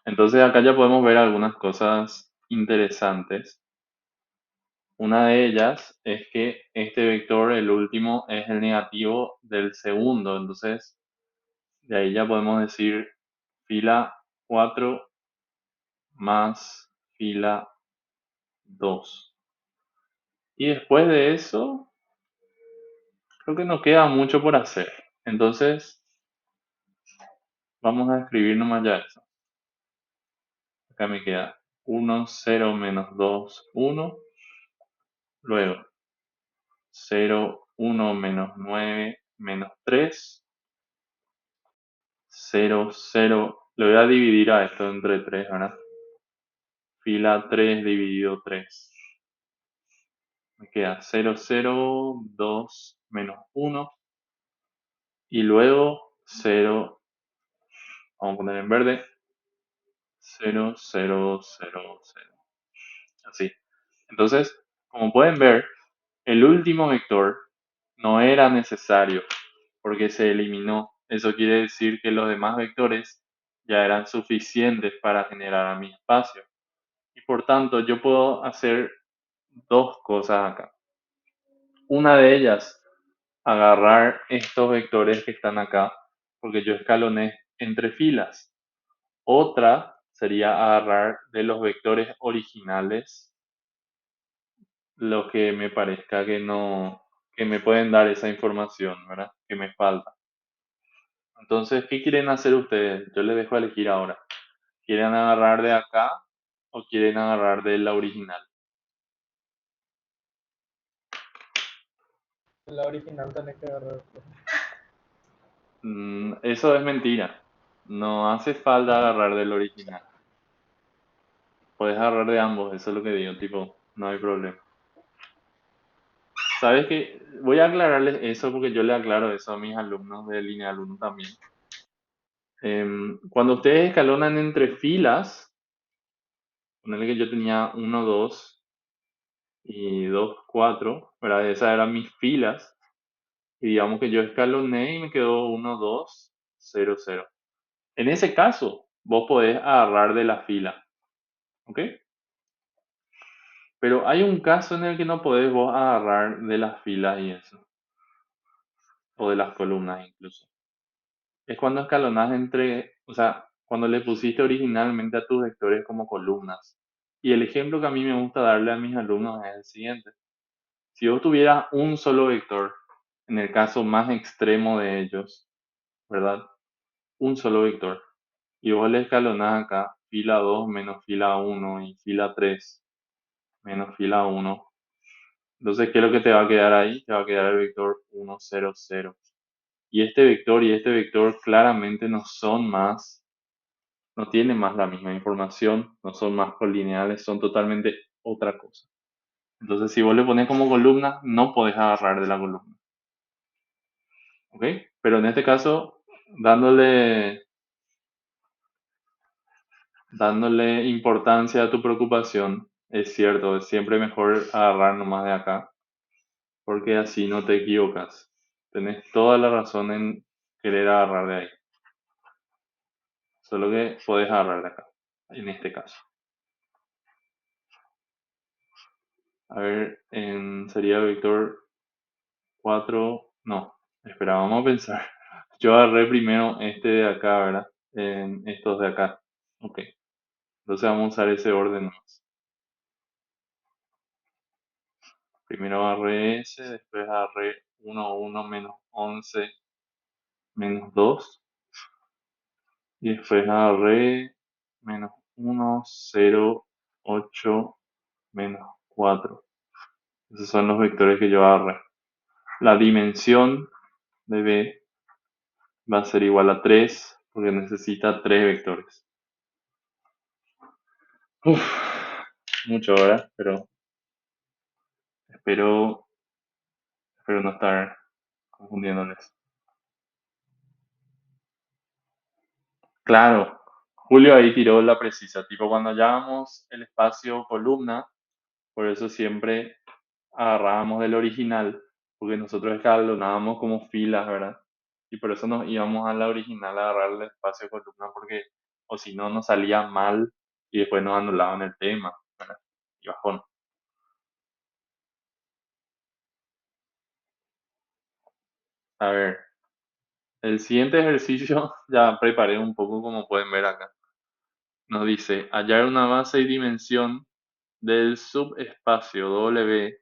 entonces acá ya podemos ver algunas cosas interesantes. Una de ellas es que este vector, el último, es el negativo del segundo. Entonces, de ahí ya podemos decir fila 4 más fila 2. Y después de eso, creo que no queda mucho por hacer. Entonces, vamos a escribir nomás ya eso. Acá me queda 1, 0, menos 2, 1. Luego 0, 1, menos 9, menos 3. 0, 0. Le voy a dividir a esto entre 3, ¿verdad? Fila 3 dividido 3. Me queda 0, 0, 2, menos 1. Y luego 0, vamos a poner en verde, 0, 0, 0, 0. Así. Entonces, como pueden ver, el último vector no era necesario porque se eliminó. Eso quiere decir que los demás vectores ya eran suficientes para generar a mi espacio. Y por tanto, yo puedo hacer dos cosas acá. Una de ellas agarrar estos vectores que están acá, porque yo escaloné entre filas. Otra sería agarrar de los vectores originales lo que me parezca que no, que me pueden dar esa información, ¿verdad? Que me falta. Entonces, ¿qué quieren hacer ustedes? Yo les dejo elegir ahora. ¿Quieren agarrar de acá o quieren agarrar de la original? La original tenés que agarrar. Eso es mentira. No hace falta agarrar del original. Puedes agarrar de ambos, eso es lo que digo, tipo, no hay problema. ¿Sabes qué? Voy a aclararles eso porque yo le aclaro eso a mis alumnos de Lineal 1 también. Cuando ustedes escalonan entre filas, ponele que yo tenía 1, 2 y 2, 4, ¿verdad? Esas eran mis filas. Y digamos que yo escaloné y me quedó 1, 2, 0, 0. En ese caso, vos podés agarrar de la fila, ¿ok? Pero hay un caso en el que no podés vos agarrar de las filas y eso, o de las columnas incluso. Es cuando escalonás entre, o sea, cuando le pusiste originalmente a tus vectores como columnas. Y el ejemplo que a mí me gusta darle a mis alumnos es el siguiente. Si vos tuvieras un solo vector, en el caso más extremo de ellos, ¿verdad? Un solo vector. Y vos le escalonás acá fila 2 menos fila 1 y fila 3 menos fila 1. Entonces, ¿qué es lo que te va a quedar ahí? Te va a quedar el vector 1, 0, 0. Y este vector claramente no son más, no tienen más la misma información, no son más colineales, son totalmente otra cosa. Entonces, si vos le pones como columna, no podés agarrar de la columna. ¿Ok? Pero en este caso, dándole importancia a tu preocupación, es cierto, es siempre mejor agarrar nomás de acá, porque así no te equivocas. Tenés toda la razón en querer agarrar de ahí. Solo que podés agarrar de acá, en este caso. A ver, sería vector 4. No, espera, vamos a pensar. Yo agarré primero este de acá, ¿verdad? En estos de acá. Ok, entonces vamos a usar ese orden más. Primero agarré ese, después agarré 1, 1 menos 11 menos 2. Y después agarré menos 1, 0, 8 menos 4. Esos son los vectores que yo agarré. La dimensión de B va a ser igual a 3 porque necesita 3 vectores. Uf, mucho ahora, pero espero no estar confundiéndoles. Claro, Julio ahí tiró la precisa, tipo cuando hallábamos el espacio columna, por eso siempre agarrábamos del original, porque nosotros escalonábamos como filas, ¿verdad? Y por eso nos íbamos a la original a agarrar el espacio columna, porque o si no nos salía mal y después nos anulaban el tema, ¿verdad? Y bajón. A ver, el siguiente ejercicio ya preparé un poco como pueden ver acá. Nos dice hallar una base y dimensión del subespacio W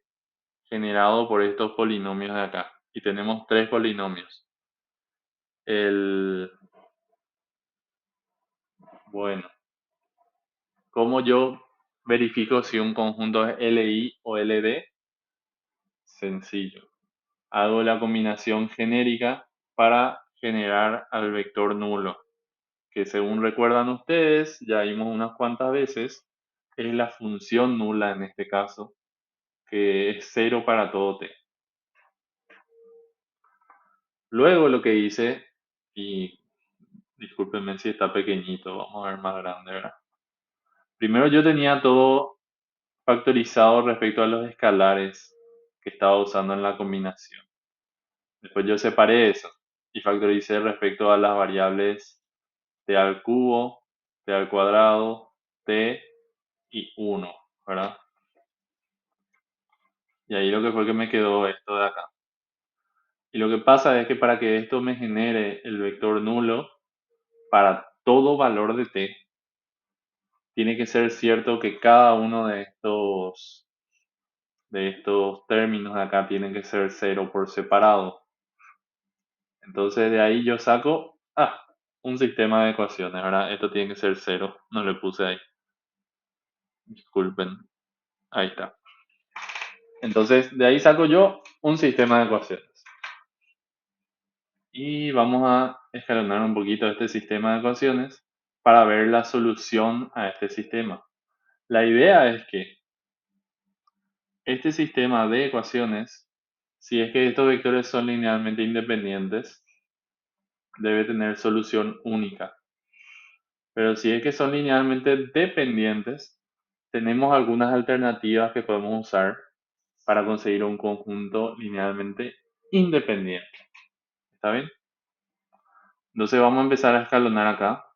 generado por estos polinomios de acá. Y tenemos tres polinomios. Bueno, ¿cómo yo verifico si un conjunto es LI o LD? Sencillo. Hago la combinación genérica para generar al vector nulo, que según recuerdan ustedes, ya vimos unas cuantas veces, es la función nula en este caso, que es 0 para todo t. Luego lo que hice, y discúlpenme si está pequeñito, vamos a ver más grande, ¿verdad? Primero yo tenía todo factorizado respecto a los escalares que estaba usando en la combinación. Después yo separé eso y factoricé respecto a las variables t al cubo, t al cuadrado, t y 1, ¿verdad? Y ahí lo que fue que me quedó esto de acá. Y lo que pasa es que para que esto me genere el vector nulo, para todo valor de t, tiene que ser cierto que cada uno de estos términos de acá tienen que ser cero por separado. Entonces de ahí yo saco un sistema de ecuaciones. Ahora esto tiene que ser cero. No le puse ahí. Disculpen. Ahí está. Entonces de ahí saco yo un sistema de ecuaciones. Y vamos a escalonar un poquito este sistema de ecuaciones para ver la solución a este sistema. La idea es que este sistema de ecuaciones, si es que estos vectores son linealmente independientes, debe tener solución única. Pero si es que son linealmente dependientes, tenemos algunas alternativas que podemos usar para conseguir un conjunto linealmente independiente. ¿Está bien? Entonces vamos a empezar a escalonar acá.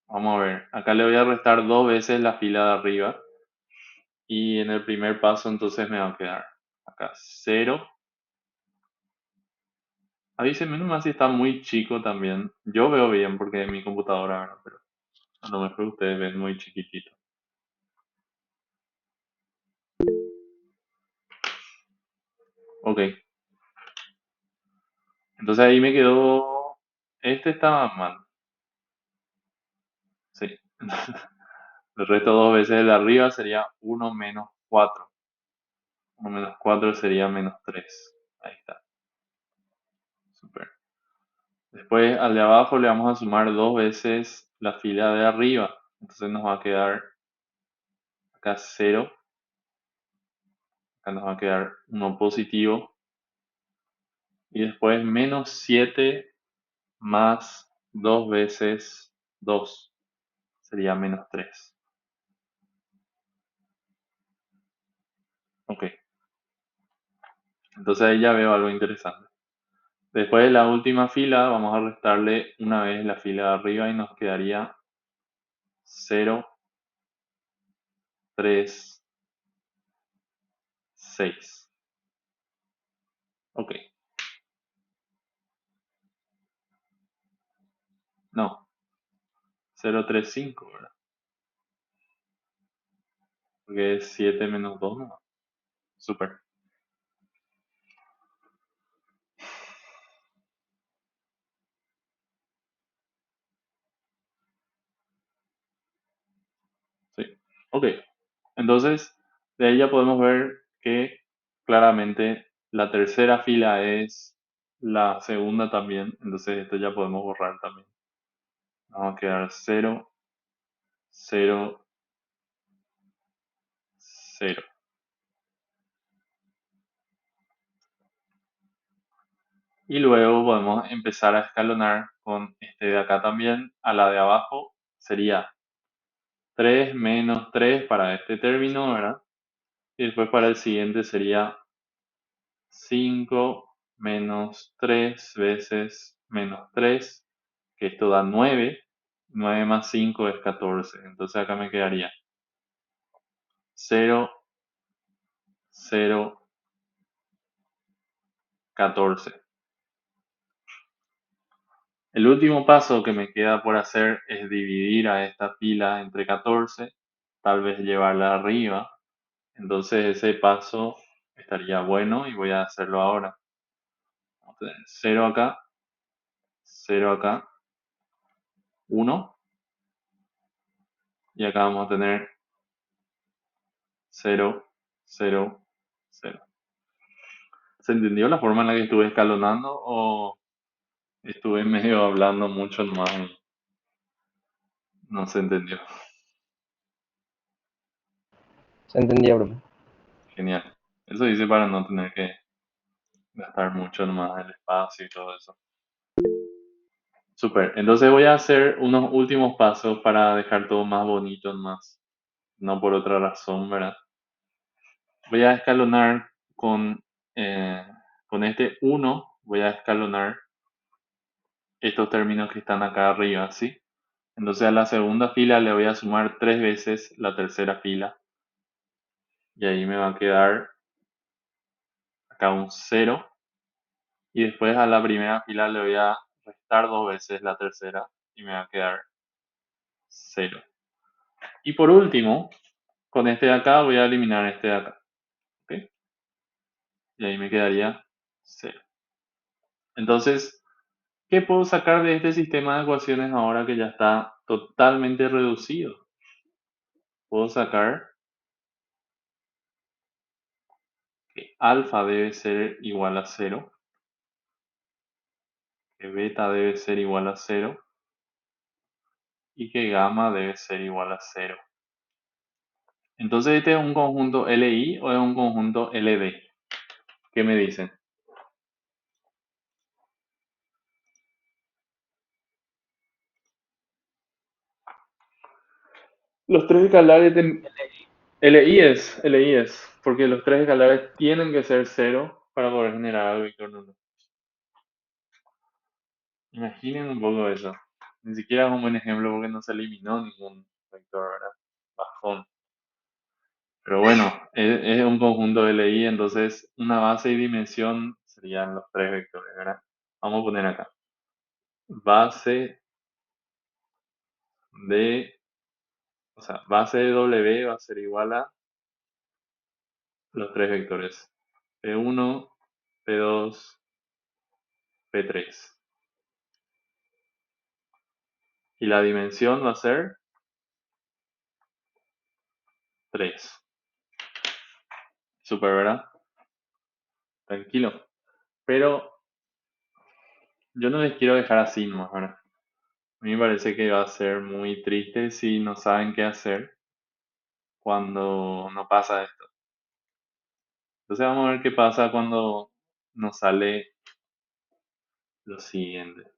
Vamos a ver, acá le voy a restar 2 veces la fila de arriba. Y en el primer paso entonces me va a quedar acá 0. Avísenme nomás si está muy chico también. Yo veo bien porque es mi computadora, ¿verdad? Pero a lo mejor ustedes ven muy chiquitito. Ok. Entonces ahí me quedó... Este estaba mal. Sí. El resto 2 veces de arriba sería 1 menos 4. 1 menos 4 sería menos 3. Ahí está. Super. Después al de abajo le vamos a sumar 2 veces la fila de arriba. Entonces nos va a quedar acá 0. Acá nos va a quedar 1 positivo. Y después menos 7 más 2 veces 2 sería menos 3. Ok. Entonces ahí ya veo algo interesante. Después de la última fila vamos a restarle una vez la fila de arriba y nos quedaría 0, 3, 6. Ok. No. 0, 3, 5, ¿verdad? Porque es 7 menos 2, ¿no? Super. Sí. Ok. Entonces, de ahí ya podemos ver que claramente la tercera fila es la segunda también. Entonces, esto ya podemos borrar también. Vamos a quedar 0, 0, 0. Y luego podemos empezar a escalonar con este de acá también. A la de abajo sería 3 menos 3 para este término, ¿verdad? Y después para el siguiente sería 5 menos 3 veces menos 3, que esto da 9. 9 más 5 es 14. Entonces acá me quedaría 0, 0, 14. El último paso que me queda por hacer es dividir a esta fila entre 14, tal vez llevarla arriba. Entonces ese paso estaría bueno y voy a hacerlo ahora. Vamos a tener 0 acá, 0 acá, 1. Y acá vamos a tener 0, 0, 0. ¿Se entendió la forma en la que estuve escalonando o estuve medio hablando mucho nomás y no se entendió? Se entendía, bro. Genial. Eso dice para no tener que gastar mucho nomás el espacio y todo eso. Super. Entonces voy a hacer unos últimos pasos para dejar todo más bonito nomás. No por otra razón, ¿verdad? Voy a escalonar eh, con este 1. Voy a escalonar estos términos que están acá arriba, ¿sí? Entonces a la segunda fila le voy a sumar 3 veces la tercera fila. Y ahí me va a quedar acá un 0. y después a la primera fila le voy a restar 2 veces la tercera y me va a quedar 0. Y por último, con este de acá voy a eliminar este de acá. ¿Ok? Y ahí me quedaría 0. Entonces, ¿qué puedo sacar de este sistema de ecuaciones ahora que ya está totalmente reducido? Puedo sacar que alfa debe ser igual a 0, que beta debe ser igual a 0 y que gamma debe ser igual a 0. Entonces, ¿este es un conjunto LI o es un conjunto LD? ¿Qué me dicen? Los tres escalares de LI es, porque los tres escalares tienen que ser 0 para poder generar el vector nulo. Imaginen un poco eso. Ni siquiera es un buen ejemplo porque no se eliminó ningún vector, ¿verdad? Bajón. Pero bueno, es un conjunto LI, entonces una base y dimensión serían los tres vectores, ¿verdad? Vamos a poner acá. Base de, base de W va a ser igual a los tres vectores. P1, P2, P3. Y la dimensión va a ser 3. Super, ¿verdad? Tranquilo. Pero yo no les quiero dejar así nomás, ¿verdad? A mí me parece que va a ser muy triste si no saben qué hacer cuando no pasa esto. Entonces vamos a ver qué pasa cuando nos sale lo siguiente.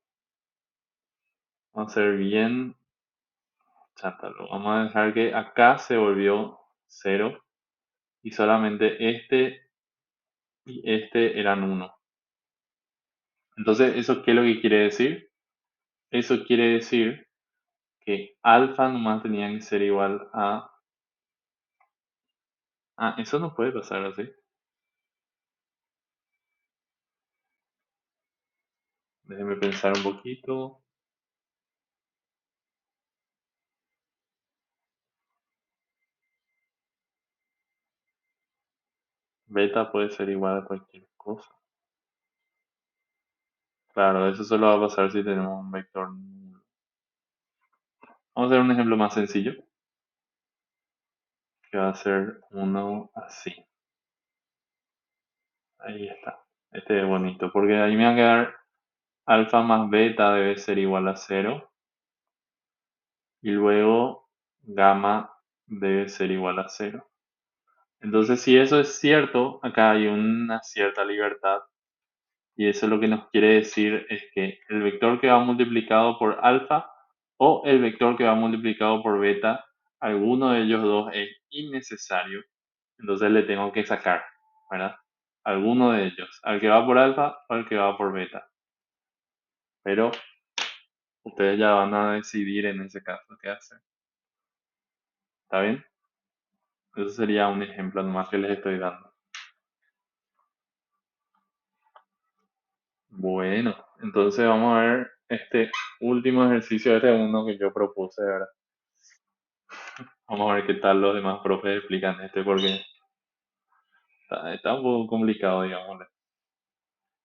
Vamos a ser bien chántalo. Vamos a dejar que acá se volvió 0 y solamente este y este eran 1. Entonces, ¿eso qué es lo que quiere decir? Eso quiere decir que alfa nomás tenía que ser igual a... Ah, eso no puede pasar así. Déjenme pensar un poquito. Beta puede ser igual a cualquier cosa. Claro, eso solo va a pasar si tenemos un vector nulo. Vamos a hacer un ejemplo más sencillo, que va a ser uno así. Ahí está. Este es bonito, porque ahí me va a quedar alfa más beta debe ser igual a 0. Y luego gamma debe ser igual a 0. Entonces, si eso es cierto, acá hay una cierta libertad. Y eso lo que nos quiere decir es que el vector que va multiplicado por alfa o el vector que va multiplicado por beta, alguno de ellos dos es innecesario. Entonces le tengo que sacar, ¿verdad? Alguno de ellos, al que va por alfa o al que va por beta. Pero ustedes ya van a decidir en ese caso qué hacer. ¿Está bien? Eso sería un ejemplo nomás que les estoy dando. Bueno, entonces vamos a ver este último ejercicio, este es uno que yo propuse, ¿verdad? Vamos a ver qué tal los demás profes explican este porque está un poco complicado, digamos.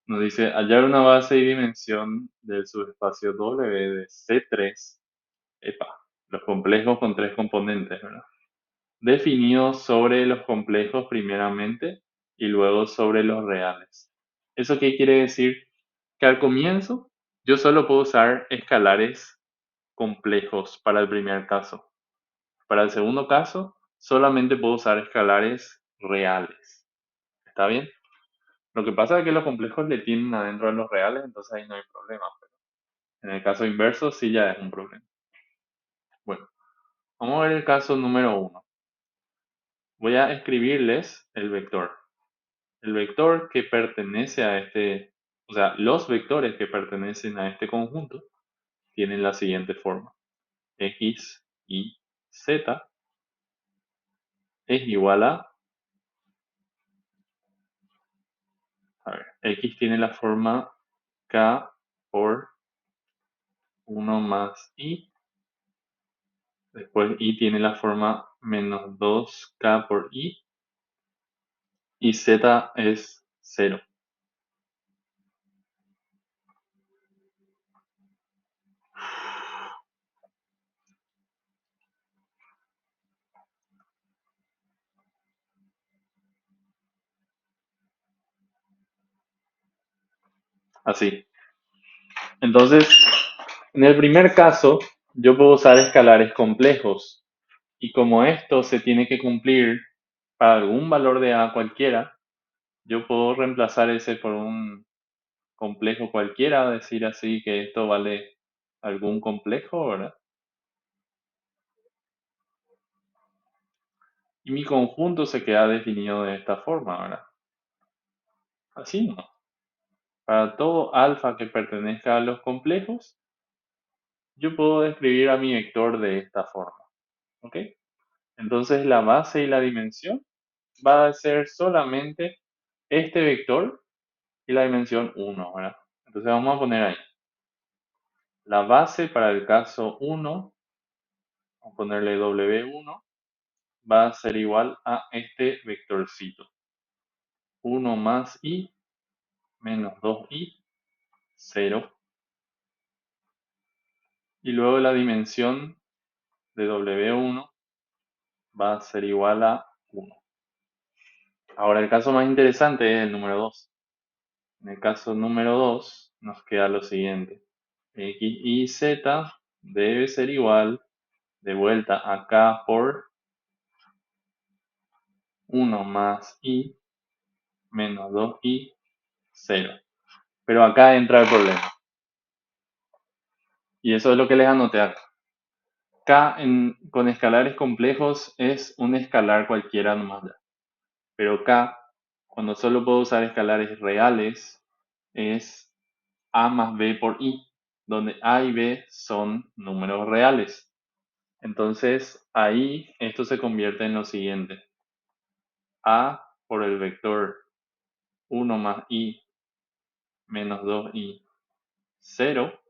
Nos dice hallar una base y dimensión del subespacio W de C3, epa, los complejos con tres componentes, ¿verdad? Definidos sobre los complejos primeramente y luego sobre los reales. ¿Eso qué quiere decir? Que al comienzo yo solo puedo usar escalares complejos para el primer caso. Para el segundo caso, solamente puedo usar escalares reales. ¿Está bien? Lo que pasa es que los complejos le tienen adentro de los reales, entonces ahí no hay problema. Pero en el caso inverso sí ya es un problema. Bueno, vamos a ver el caso número 1. Voy a escribirles el vector. El vector que pertenece a este, los vectores que pertenecen a este conjunto tienen la siguiente forma. X, Y, Z es igual a A ver, x tiene la forma k por 1 más y. Después y tiene la forma menos 2k por y z es 0. Así. Entonces, en el primer caso, yo puedo usar escalares complejos. Y como esto se tiene que cumplir para algún valor de a cualquiera, yo puedo reemplazar ese por un complejo cualquiera, decir así que esto vale algún complejo, ¿verdad? Y mi conjunto se queda definido de esta forma, ¿verdad? Así no. Para todo alfa que pertenezca a los complejos, yo puedo describir a mi vector de esta forma, ¿ok? Entonces la base y la dimensión va a ser solamente este vector y la dimensión 1, ¿verdad? Entonces vamos a poner ahí. La base para el caso 1, vamos a ponerle W1, va a ser igual a este vectorcito. 1 más y menos 2y, 0. Y luego la dimensión de W1 va a ser igual a 1. Ahora el caso más interesante es el número 2. En el caso número 2 nos queda lo siguiente. X y z debe ser igual de vuelta a k por 1 más y menos 2y, 0. Pero acá entra el problema. Y eso es lo que les anoté acá. K con escalares complejos es un escalar cualquiera nomás ya. Pero K, cuando solo puedo usar escalares reales, es A más B por I, donde A y B son números reales. Entonces, ahí esto se convierte en lo siguiente. A por el vector 1 más I menos 2I, 0,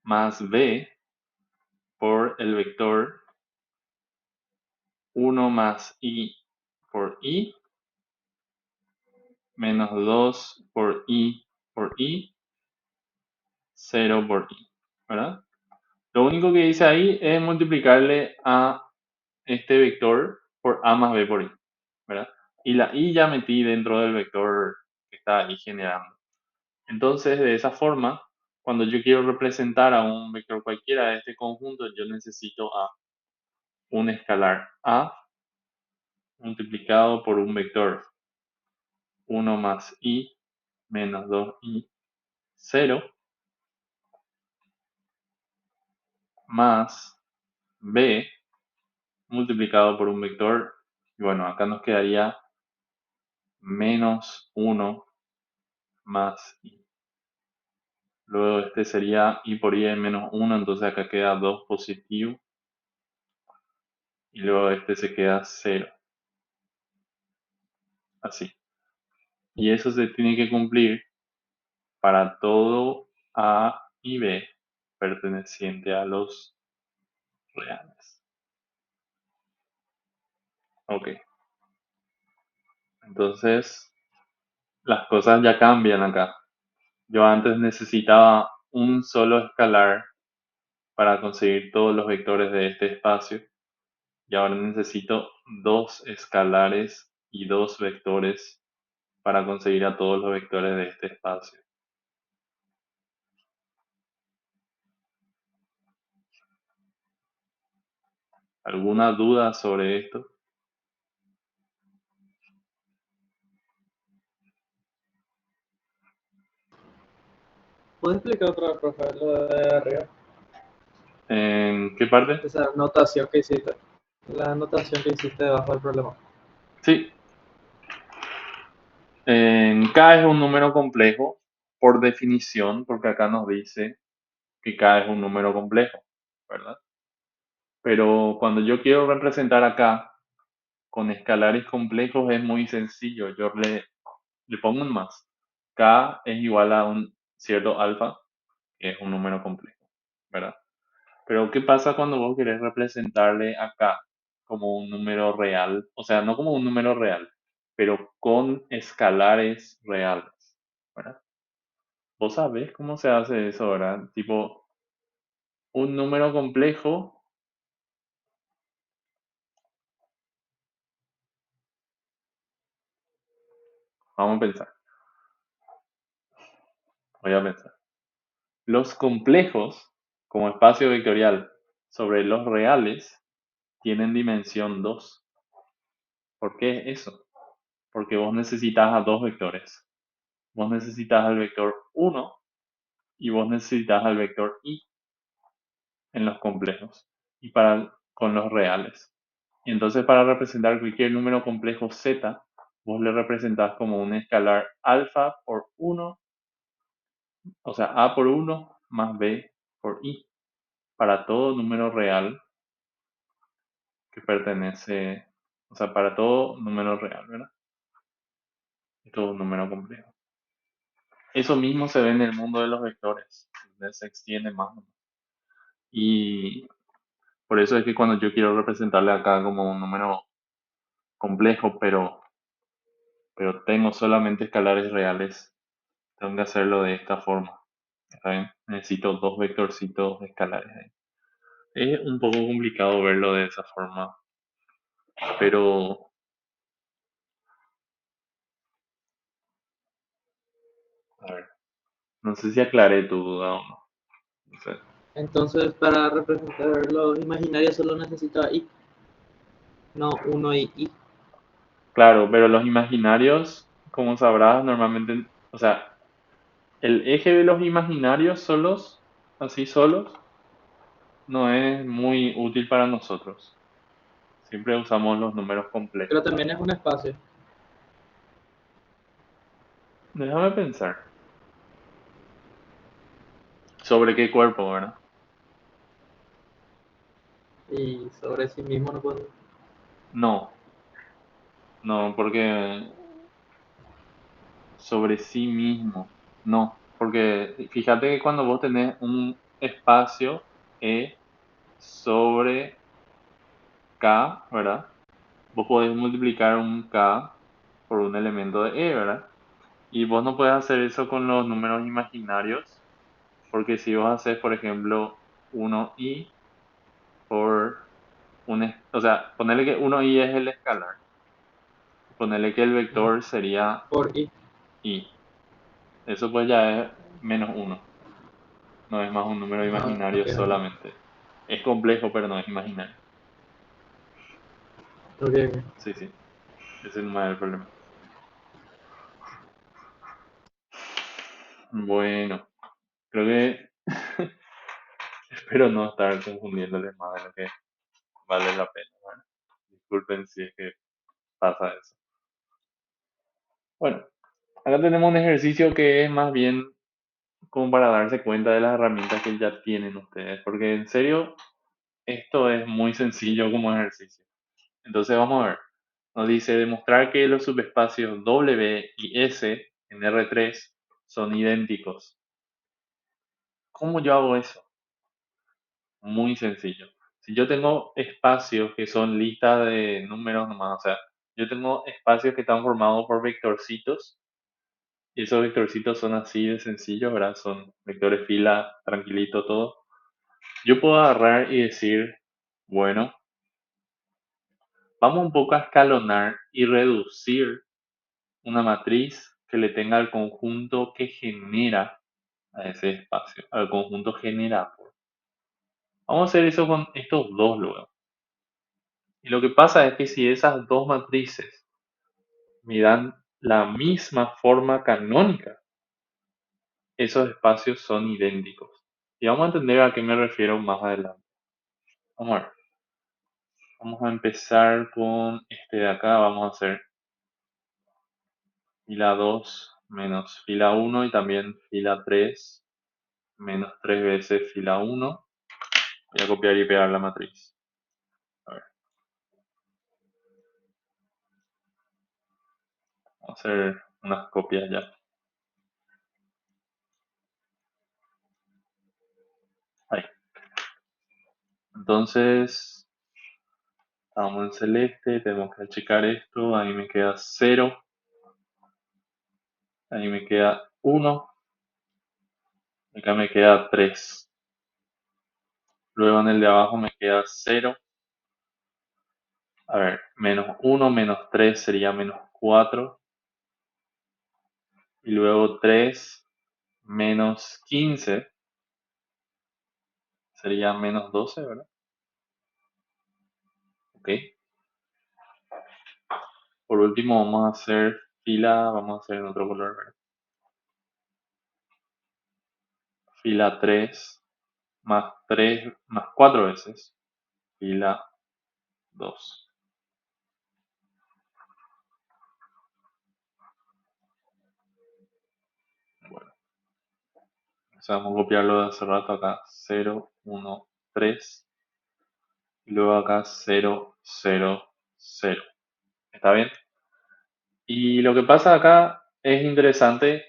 más B por el vector 1 más I por I menos 2 por I, 0 por I, ¿verdad? Lo único que hice ahí es multiplicarle a este vector por A más B por I, ¿verdad? Y la I ya metí dentro del vector que está ahí generando. Entonces, de esa forma, cuando yo quiero representar a un vector cualquiera de este conjunto, yo necesito a un escalar A multiplicado por un vector 1 más I menos 2I, 0, más B multiplicado por un vector, y bueno, acá nos quedaría menos 1 más I. Luego este sería I por I en menos 1, entonces acá queda 2 positivo. Y luego este se queda 0. Así. Y eso se tiene que cumplir para todo A y B perteneciente a los reales. Ok. Entonces, las cosas ya cambian acá. Yo antes necesitaba un solo escalar para conseguir todos los vectores de este espacio. Y ahora necesito dos escalares y dos vectores para conseguir a todos los vectores de este espacio. ¿Alguna duda sobre esto? ¿Puedes explicar otra vez, profe, lo de arriba? ¿En qué parte? Esa anotación que hiciste. La anotación que hiciste debajo del problema. Sí. K es un número complejo por definición, porque acá nos dice que K es un número complejo, ¿verdad? Pero cuando yo quiero representar a K con escalares complejos es muy sencillo. Yo le pongo un más. K es igual a un cierto alfa, que es un número complejo, ¿verdad? Pero ¿qué pasa cuando vos querés representarle a K como un número real? O sea, no como un número real, pero con escalares reales, ¿verdad? Vos sabés cómo se hace eso, ¿verdad? Tipo, un número complejo, vamos a pensar, voy a pensar. Los complejos, como espacio vectorial sobre los reales, tienen dimensión 2. ¿Por qué eso? Porque vos necesitas a dos vectores. Vos necesitas al vector 1 y vos necesitas al vector i en los complejos y con los reales. Y entonces para representar cualquier número complejo z, vos le representás como un escalar alfa por 1, o sea, a por 1 más b por i, para todo número real que pertenece, o sea, para todo número real, ¿verdad? Todo un número complejo. Eso mismo se ve en el mundo de los vectores, donde se extiende más. Y por eso es que cuando yo quiero representarle acá como un número complejo, pero tengo solamente escalares reales, tengo que hacerlo de esta forma. ¿Está bien? Necesito dos vectorcitos escalares ahí. Es un poco complicado verlo de esa forma, pero a ver, no sé si aclaré tu duda o no. No sé. Entonces, para representar los imaginarios solo necesita i, no uno y i. Claro, pero los imaginarios, como sabrás, normalmente, o sea, el eje de los imaginarios solos, así solos, no es muy útil para nosotros. Siempre usamos los números complejos. Pero también es un espacio. Déjame pensar. ¿Sobre qué cuerpo, verdad? Y sobre sí mismo no puedo. No, no, porque sobre sí mismo. No, porque fíjate que cuando vos tenés un espacio E sobre K, ¿verdad? Vos podés multiplicar un K por un elemento de E, ¿verdad? Y vos no puedes hacer eso con los números imaginarios, porque si vos haces, por ejemplo, 1i por o sea, ponerle que 1i es el escalar, ponerle que el vector sería Por i. i. Eso pues ya es menos 1, no es más un número Ah, imaginario ok, solamente. Es complejo, pero no es imaginario. ok, ok. Sí, sí, ese no es el problema. Bueno, creo que espero no estar confundiéndoles más de lo que vale la pena. Bueno, disculpen si es que pasa eso. Bueno, acá tenemos un ejercicio que es más bien como para darse cuenta de las herramientas que ya tienen ustedes, porque en serio, esto es muy sencillo como ejercicio. Entonces vamos a ver. Nos dice demostrar que los subespacios W y S en R3 son idénticos. ¿Cómo yo hago eso? Muy sencillo. Si yo tengo espacios que son listas de números nomás, o sea, yo tengo espacios que están formados por vectorcitos, y esos vectorcitos son así de sencillos, ¿verdad? Son vectores fila, tranquilito todo. Yo puedo agarrar y decir, bueno, vamos un poco a escalonar y reducir una matriz que le tenga al conjunto que genera a ese espacio, al conjunto generador. Vamos a hacer eso con estos dos luego. Y lo que pasa es que si esas dos matrices me dan la misma forma canónica, esos espacios son idénticos. Y vamos a entender a qué me refiero más adelante. Vamos a ver. Vamos a empezar con este de acá. Vamos a hacer fila 2 menos fila 1 y también fila 3 menos 3 veces fila 1. Voy a copiar y pegar la matriz. A ver. Vamos a hacer unas copias ya. Ahí. Entonces, estamos en celeste, tenemos que achicar esto, ahí me queda 0, ahí me queda 1, acá me queda 3. Luego en el de abajo me queda 0. A ver, menos 1 menos 3 sería menos 4. Y luego 3 menos 15 sería menos 12, ¿verdad? Ok. Por último vamos a hacer fila, vamos a hacer en otro color, ¿verdad? Fila 3 más 4 veces. Fila 2. Bueno, o sea, vamos a copiarlo de hace rato acá. 0, 1, 3. Y luego acá 0, 0, 0. ¿Está bien? Y lo que pasa acá es interesante.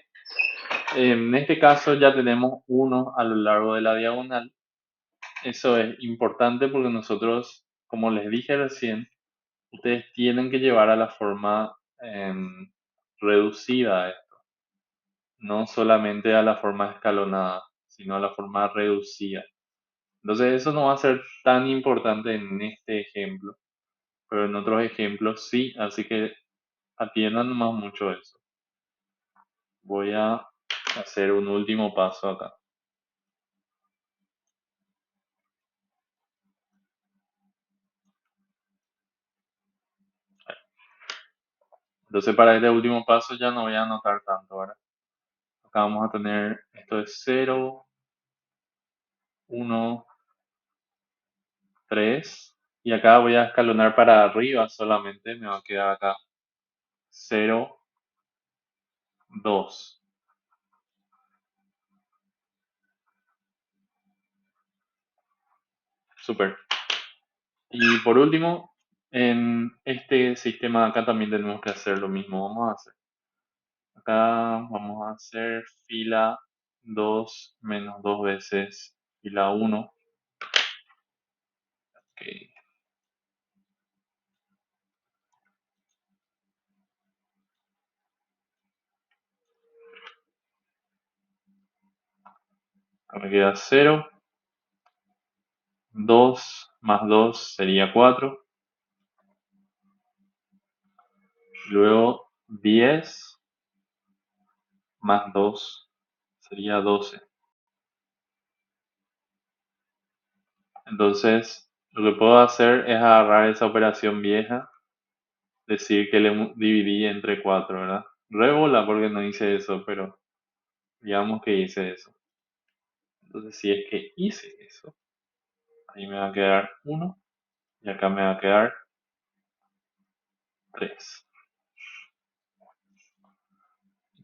En este caso ya tenemos 1 a lo largo de la diagonal. Eso es importante porque nosotros, como les dije recién, ustedes tienen que llevar a la forma reducida esto, no solamente a la forma escalonada, sino a la forma reducida. Entonces eso no va a ser tan importante en este ejemplo, pero en otros ejemplos sí, así que atiendan más mucho eso. Voy a hacer un último paso acá. Entonces para este último paso ya no voy a anotar tanto, ¿verdad? Acá vamos a tener, esto es 0, 1, 3. Y acá voy a escalonar para arriba solamente. Me va a quedar acá 0, 2. Super. Y por último, en este sistema de acá también tenemos que hacer lo mismo. Vamos a hacer. Acá vamos a hacer fila 2 menos 2 veces fila 1. Okay. Acá me queda 0. 2 más 2 sería 4. Luego 10 más 2 sería 12. Entonces, lo que puedo hacer es agarrar esa operación vieja, decir que le dividí entre 4, ¿verdad? Rebola porque no hice eso, pero digamos que hice eso. Entonces, si es que hice eso, ahí me va a quedar 1 y acá me va a quedar 3.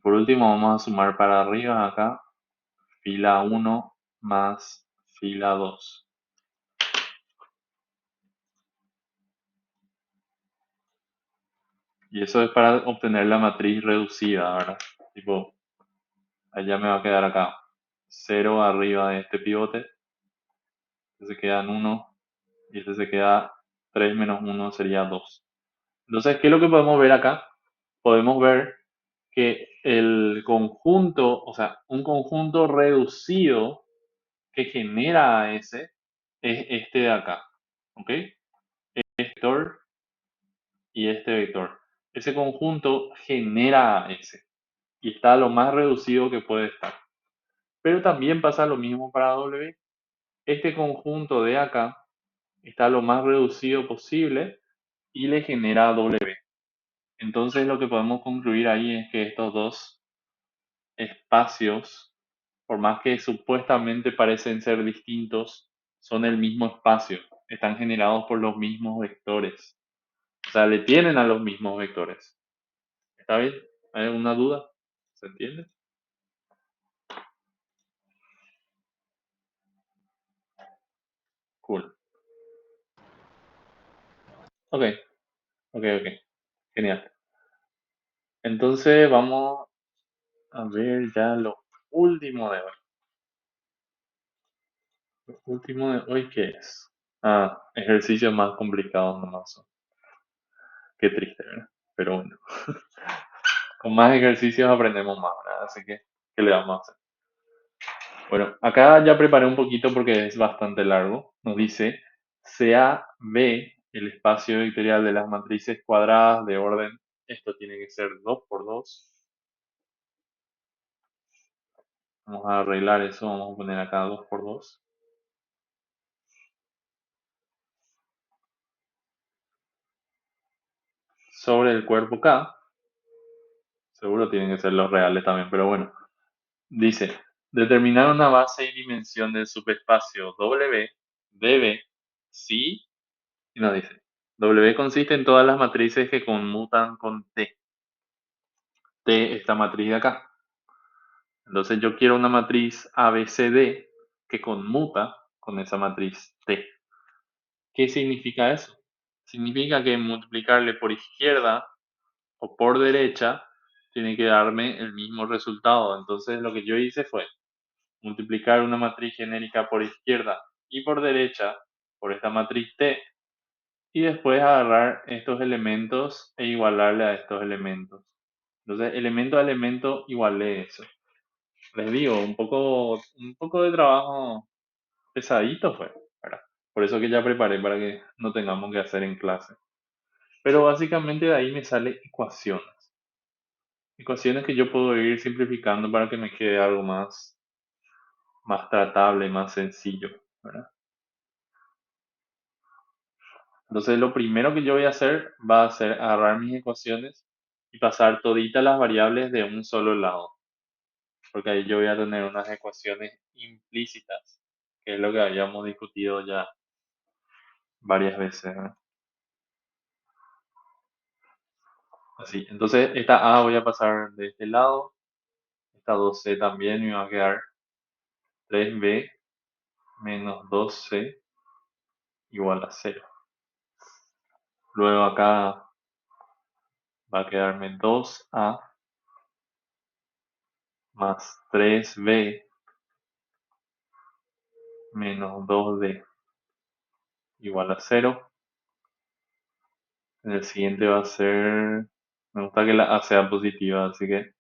Por último, vamos a sumar para arriba acá, fila 1 más fila 2. Y eso es para obtener la matriz reducida, ¿verdad? Tipo, allá me va a quedar acá 0 arriba de este pivote, este se queda en 1 y este se queda 3 menos 1 sería 2. Entonces, ¿qué es lo que podemos ver acá? Podemos ver que el conjunto, o sea, un conjunto reducido que genera a ese es este de acá, ¿ok? Vector y este vector. Ese conjunto genera a ese y está lo más reducido que puede estar. Pero también pasa lo mismo para W. Este conjunto de acá está lo más reducido posible y le genera a W. Entonces lo que podemos concluir ahí es que estos dos espacios, por más que supuestamente parecen ser distintos, son el mismo espacio. Están generados por los mismos vectores. O sea, le tienen a los mismos vectores. ¿Está bien? ¿Hay alguna duda? ¿Se entiende? Cool. Ok, ok. Genial. Entonces vamos a ver ya lo último de hoy. Lo último de hoy, ¿qué es? Ejercicios más complicados nomás son. Qué triste, ¿verdad? Pero bueno, con más ejercicios aprendemos más, ¿verdad? Así que, ¿qué le vamos a hacer? Bueno, acá ya preparé un poquito porque es bastante largo. Nos dice, sea B el espacio vectorial de las matrices cuadradas de orden, esto tiene que ser 2 por 2. Vamos a arreglar eso, vamos a poner acá 2 por 2. Sobre el cuerpo K, seguro tienen que ser los reales también, pero bueno. Dice, determinar una base y dimensión del subespacio W, debe, si, y nos dice, W consiste en todas las matrices que conmutan con T. T, esta matriz de acá. Entonces yo quiero una matriz ABCD que conmuta con esa matriz T. ¿Qué significa eso? Significa que multiplicarle por izquierda o por derecha tiene que darme el mismo resultado. Entonces lo que yo hice fue multiplicar una matriz genérica por izquierda y por derecha por esta matriz T y después agarrar estos elementos e igualarle a estos elementos. Entonces, elemento a elemento igualé eso. Les digo, un poco de trabajo pesadito fue, ¿verdad? Por eso que ya preparé para que no tengamos que hacer en clase. Pero básicamente de ahí me sale ecuaciones. Ecuaciones que yo puedo ir simplificando para que me quede algo más tratable, más sencillo, ¿verdad? Entonces lo primero que yo voy a hacer va a ser agarrar mis ecuaciones y pasar toditas las variables de un solo lado. Porque ahí yo voy a tener unas ecuaciones implícitas, que es lo que habíamos discutido ya varias veces, ¿no? Así, entonces esta A voy a pasar de este lado, esta 2C también me va a quedar 3B menos 2C igual a 0. Luego acá va a quedarme 2A más 3B menos 2D igual a 0. En el siguiente va a ser, me gusta que la A sea positiva, así que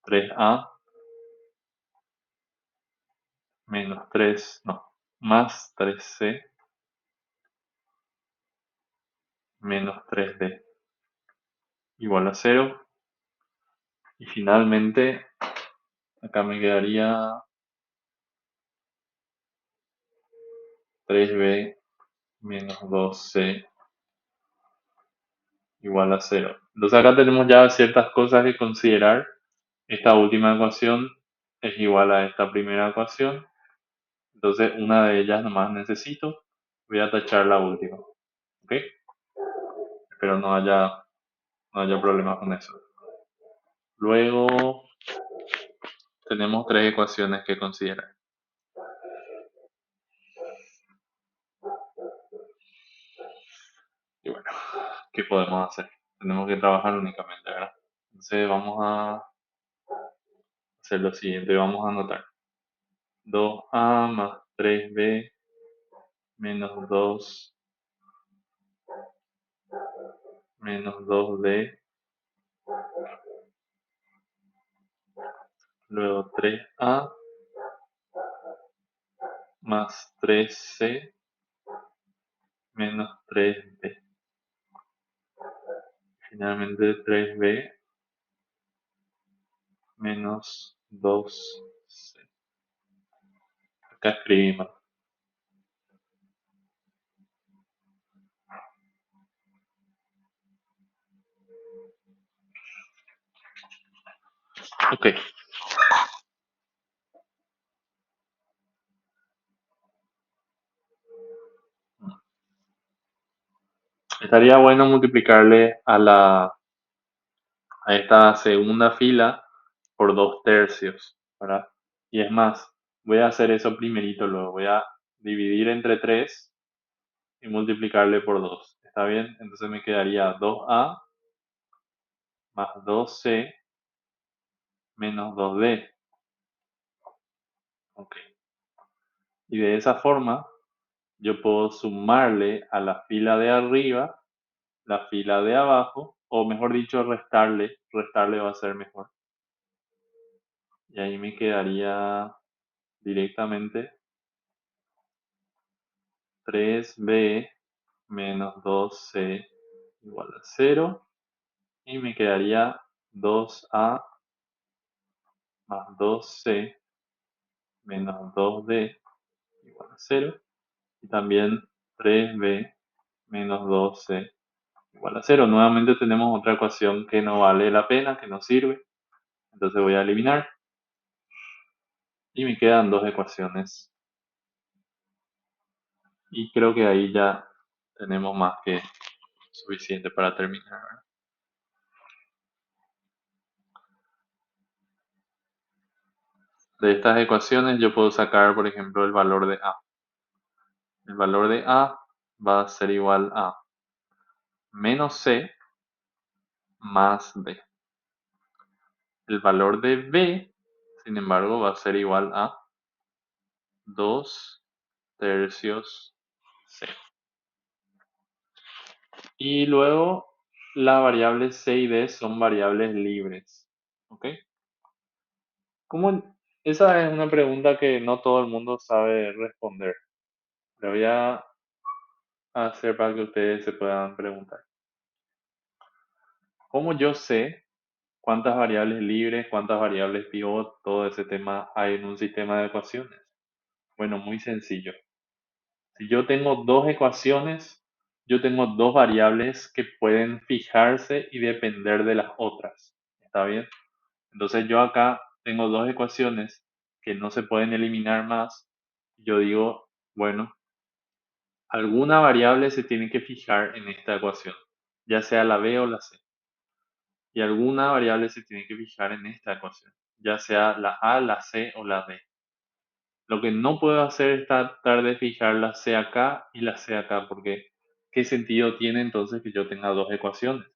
3A menos 3, no, más 3C menos 3D igual a 0. Y finalmente, acá me quedaría 3B menos 2C igual a 0. Entonces acá tenemos ya ciertas cosas que considerar. Esta última ecuación es igual a esta primera ecuación. Entonces una de ellas nomás necesito. Voy a tachar la última. ¿Ok? Espero no haya problemas con eso. Luego tenemos tres ecuaciones que considerar. Y bueno, ¿qué podemos hacer? Tenemos que trabajar únicamente, ¿verdad? Entonces vamos a hacer lo siguiente, vamos a anotar 2A más 3B menos 2 menos 2D, luego 3A más 3C menos 3D. Finalmente 3B menos 2C. Acá escribimos. Ok. Estaría bueno multiplicarle a esta segunda fila por 2/3, ¿verdad? Y es más, voy a hacer eso primerito, luego voy a dividir entre 3 y multiplicarle por 2. ¿Está bien? Entonces me quedaría 2A más 2C menos 2D. Ok. Y de esa forma yo puedo sumarle a la fila de arriba la fila de abajo, o mejor dicho, restarle va a ser mejor. Y ahí me quedaría directamente 3b menos 2c igual a 0. Y me quedaría 2a más 2c menos 2d igual a 0. Y también 3b menos 2c igual a 0. Nuevamente tenemos otra ecuación que no vale la pena, que no sirve. Entonces voy a eliminar. Y me quedan dos ecuaciones. Y creo que ahí ya tenemos más que suficiente para terminar, ¿verdad? De estas ecuaciones yo puedo sacar, por ejemplo, el valor de A. El valor de A va a ser igual a menos C más D. El valor de B, sin embargo, va a ser igual a 2 tercios C. Y luego las variables C y D son variables libres. ¿Ok? Esa es una pregunta que no todo el mundo sabe responder. Le voy a hacer para que ustedes se puedan preguntar. ¿Cómo yo sé cuántas variables libres, cuántas variables pivot, todo ese tema hay en un sistema de ecuaciones? Bueno, muy sencillo. Si yo tengo dos ecuaciones, yo tengo dos variables que pueden fijarse y depender de las otras. ¿Está bien? Entonces yo acá tengo dos ecuaciones que no se pueden eliminar más. Yo digo, bueno, alguna variable se tiene que fijar en esta ecuación, ya sea la B o la C. Y alguna variable se tiene que fijar en esta ecuación, ya sea la A, la C o la D. Lo que no puedo hacer es tratar de fijar la C acá y la C acá, porque ¿qué sentido tiene entonces que yo tenga dos ecuaciones?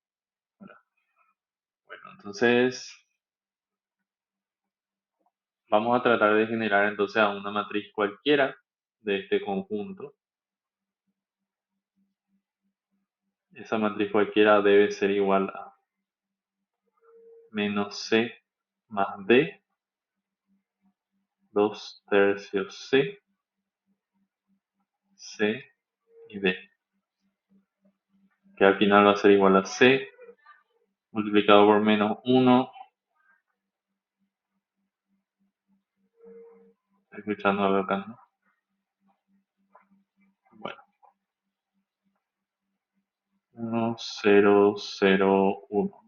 Bueno, entonces vamos a tratar de generar entonces a una matriz cualquiera de este conjunto. Esa matriz cualquiera debe ser igual a menos C más D, 2 tercios C, C y D, que al final va a ser igual a C multiplicado por menos 1, escuchando algo acá, ¿no? Bueno, 1, 0, 0, 1.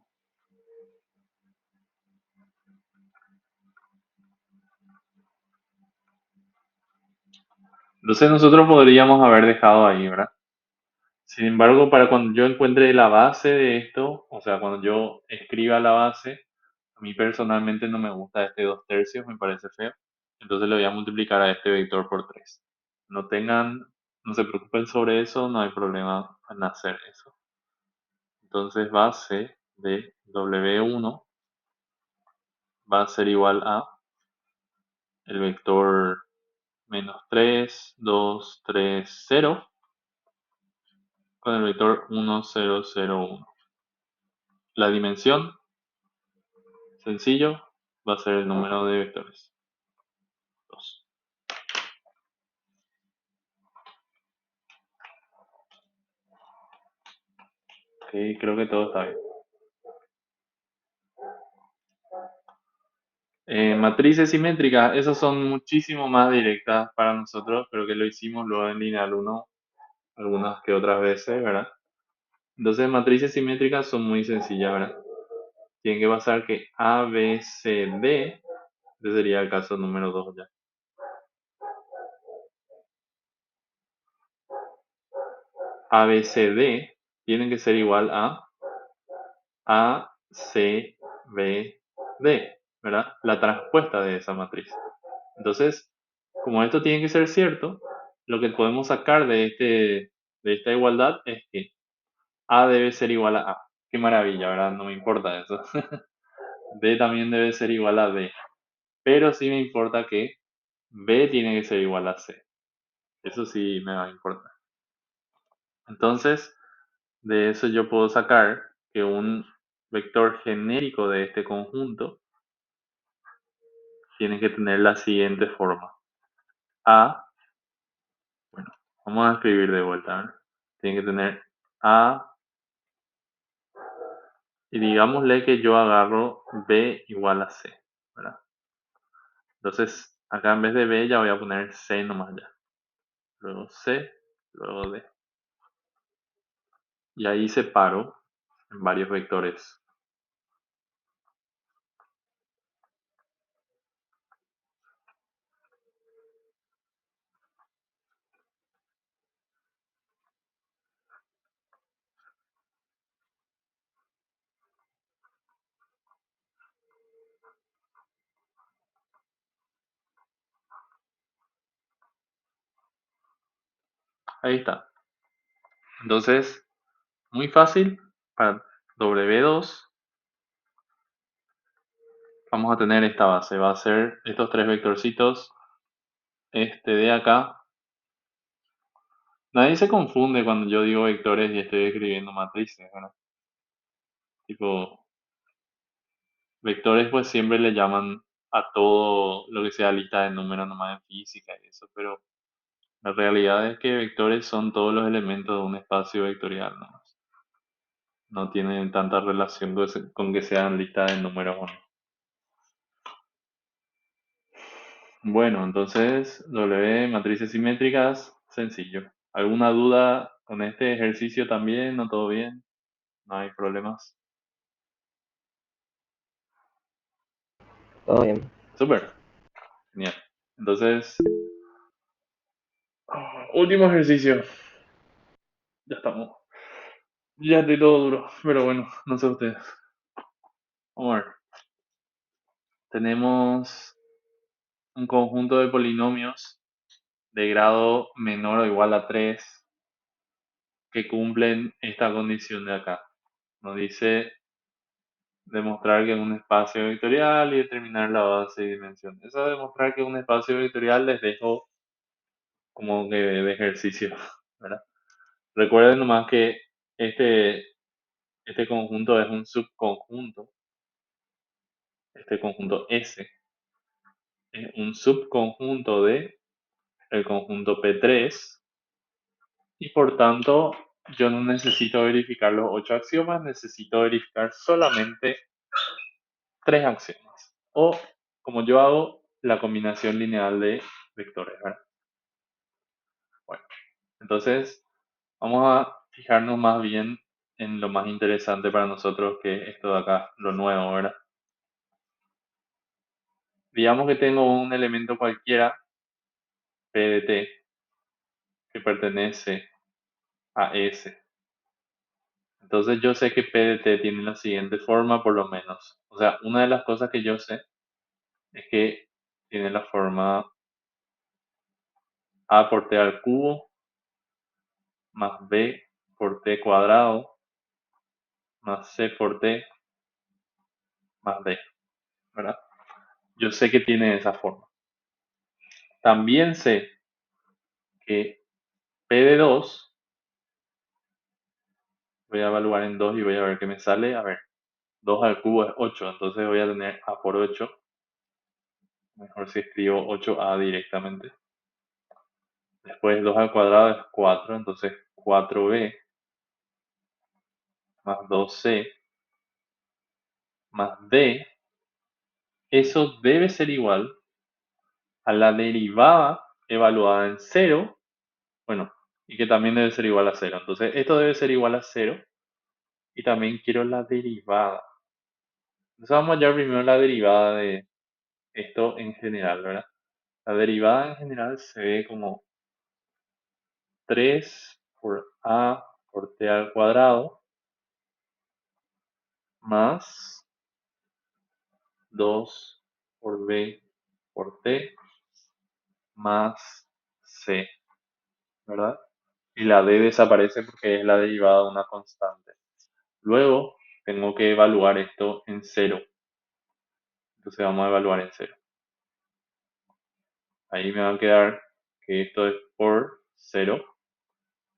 Entonces nosotros podríamos haber dejado ahí, ¿verdad? Sin embargo, para cuando yo encuentre la base de esto, o sea, cuando yo escriba la base, a mí personalmente no me gusta este 2 tercios, me parece feo. Entonces le voy a multiplicar a este vector por 3. No se preocupen sobre eso, no hay problema en hacer eso. Entonces base de W1 va a ser igual a el vector menos 3, 2, 3, 0 con el vector 1, 0, 0, 1. La dimensión, sencillo, va a ser el número de vectores. 2. Ok, creo que todo está bien. Matrices simétricas, esas son muchísimo más directas para nosotros, pero que lo hicimos luego en lineal 1 algunas que otras veces, ¿verdad? Entonces matrices simétricas son muy sencillas, ¿verdad? Tienen que pasar que A, B, C, D, ese sería el caso número 2 ya. A, B, C, D tienen que ser igual a A, C, B, D, ¿verdad? La transpuesta de esa matriz. Entonces, como esto tiene que ser cierto, lo que podemos sacar de esta igualdad es que A debe ser igual a A, qué maravilla, ¿verdad? No me importa eso. B también debe ser igual a D, pero sí me importa que B tiene que ser igual a C. Eso sí me va a importar. Entonces, de eso yo puedo sacar que un vector genérico de este conjunto tiene que tener la siguiente forma. A, bueno, vamos a escribir de vuelta, ¿verdad? Tiene que tener A, y digámosle que yo agarro B igual a C, ¿verdad? Entonces, acá en vez de B ya voy a poner C nomás ya. Luego C, luego D. Y ahí separo en varios vectores. Ahí está. Entonces, muy fácil. Para W2 vamos a tener esta base. Va a ser estos tres vectorcitos. Este de acá. Nadie se confunde cuando yo digo vectores y estoy escribiendo matrices, ¿verdad? Tipo, vectores pues siempre le llaman a todo lo que sea lista de números nomás en física y eso, pero la realidad es que vectores son todos los elementos de un espacio vectorial nomás. No tienen tanta relación con que sean listas de números o no. Bueno, entonces, W, matrices simétricas, sencillo. ¿Alguna duda con este ejercicio también? ¿No todo bien? ¿No hay problemas? Todo bien. Súper, genial. Entonces, último ejercicio. Ya estamos. Ya estoy todo duro, pero bueno, no sé ustedes. Vamos a ver. Tenemos un conjunto de polinomios de grado menor o igual a 3 que cumplen esta condición de acá. Nos dice demostrar que es un espacio vectorial y determinar la base y dimensión. Eso de demostrar que es un espacio vectorial les dejo como que de ejercicio, ¿verdad? Recuerden nomás que este, este conjunto es un subconjunto, este conjunto S es un subconjunto de el conjunto P3 y por tanto yo no necesito verificar los 8 axiomas, necesito verificar solamente 3 axiomas. O como yo hago la combinación lineal de vectores, ¿verdad? Bueno, entonces vamos a fijarnos más bien en lo más interesante para nosotros que es esto de acá, lo nuevo, ¿verdad? Digamos que tengo un elemento cualquiera, P de T, que pertenece a S. Entonces yo sé que P de T tiene la siguiente forma por lo menos. O sea, una de las cosas que yo sé es que tiene la forma A por T al cubo más B por T cuadrado más C por T más D, ¿verdad? Yo sé que tiene esa forma. También sé que P de 2, voy a evaluar en 2 y voy a ver qué me sale. A ver, 2 al cubo es 8, entonces voy a tener A por 8. Mejor si escribo 8A directamente. Después 2 al cuadrado es 4, entonces 4B más 2C más D. Eso debe ser igual a la derivada evaluada en 0. Bueno, y que también debe ser igual a 0. Entonces esto debe ser igual a 0. Y también quiero la derivada. Entonces vamos a hallar primero la derivada de esto en general, ¿verdad? La derivada en general se ve como 3 por A por T al cuadrado más 2 por B por T más C, ¿verdad? Y la D desaparece porque es la derivada de una constante. Luego tengo que evaluar esto en cero. Entonces vamos a evaluar en cero. Ahí me va a quedar que esto es por 0.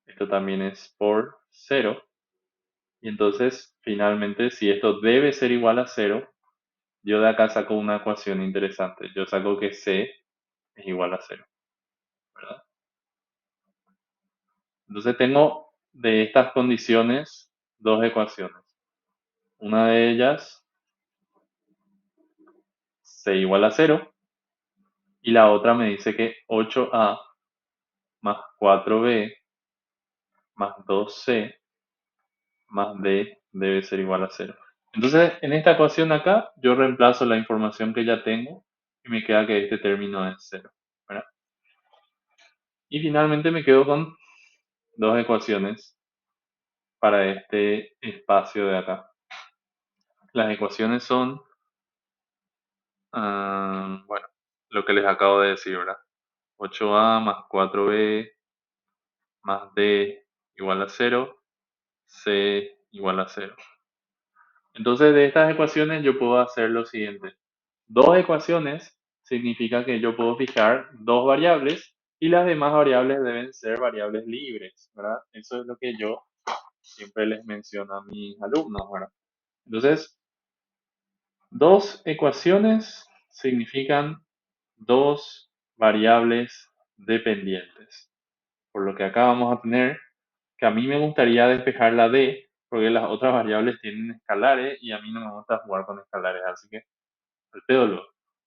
Esto también es por 0. Y entonces, finalmente, si esto debe ser igual a 0, yo de acá saco una ecuación interesante. Yo saco que C es igual a 0, ¿verdad? Entonces tengo de estas condiciones dos ecuaciones. Una de ellas, C igual a 0, y la otra me dice que 8A más 4B más 2C más D debe ser igual a 0. Entonces, en esta ecuación acá, yo reemplazo la información que ya tengo y me queda que este término es 0, ¿verdad? Y finalmente me quedo con dos ecuaciones para este espacio de acá. Las ecuaciones son, bueno, lo que les acabo de decir, ¿verdad? 8A más 4B más D igual a 0, C igual a 0. Entonces, de estas ecuaciones yo puedo hacer lo siguiente. Dos ecuaciones significa que yo puedo fijar dos variables y las demás variables deben ser variables libres, ¿verdad? Eso es lo que yo siempre les menciono a mis alumnos, ¿verdad? Entonces, dos ecuaciones significan dos variables dependientes. Por lo que acá vamos a tener que a mí me gustaría despejar la D, porque las otras variables tienen escalares y a mí no me gusta jugar con escalares, así que al pedo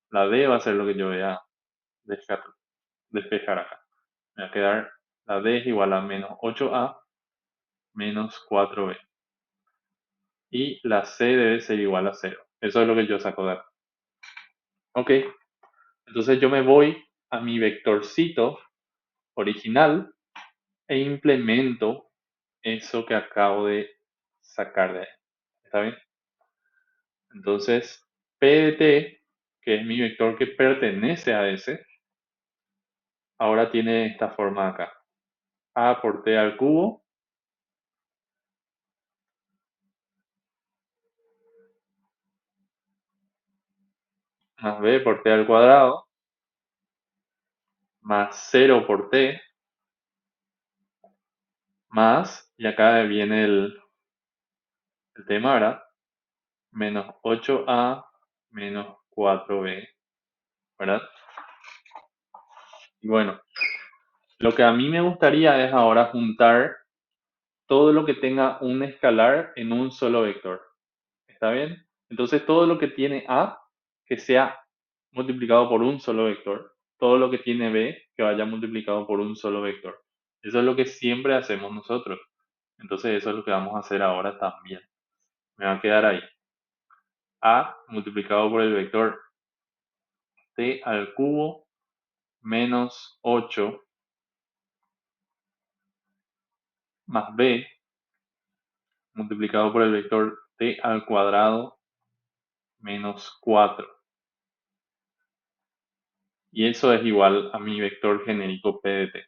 la D va a ser lo que yo voy a despejar acá. Me va a quedar la D es igual a menos 8A menos 4B. Y la C debe ser igual a 0. Eso es lo que yo saco de acá. Ok, entonces yo me voy a mi vectorcito original e implemento eso que acabo de sacar de ahí. ¿Está bien? Entonces, P de T, que es mi vector que pertenece a ese, ahora tiene esta forma acá. A por T al cubo más B por T al cuadrado más 0 por T más, y acá viene el tema, ¿verdad? Menos 8A menos 4B, ¿verdad? Y bueno, lo que a mí me gustaría es ahora juntar todo lo que tenga un escalar en un solo vector. ¿Está bien? Entonces todo lo que tiene A, que sea multiplicado por un solo vector. Todo lo que tiene B, que vaya multiplicado por un solo vector. Eso es lo que siempre hacemos nosotros. Entonces eso es lo que vamos a hacer ahora también. Me va a quedar ahí. A multiplicado por el vector T al cubo menos 8 más B multiplicado por el vector T al cuadrado menos 4. Y eso es igual a mi vector genérico P de T.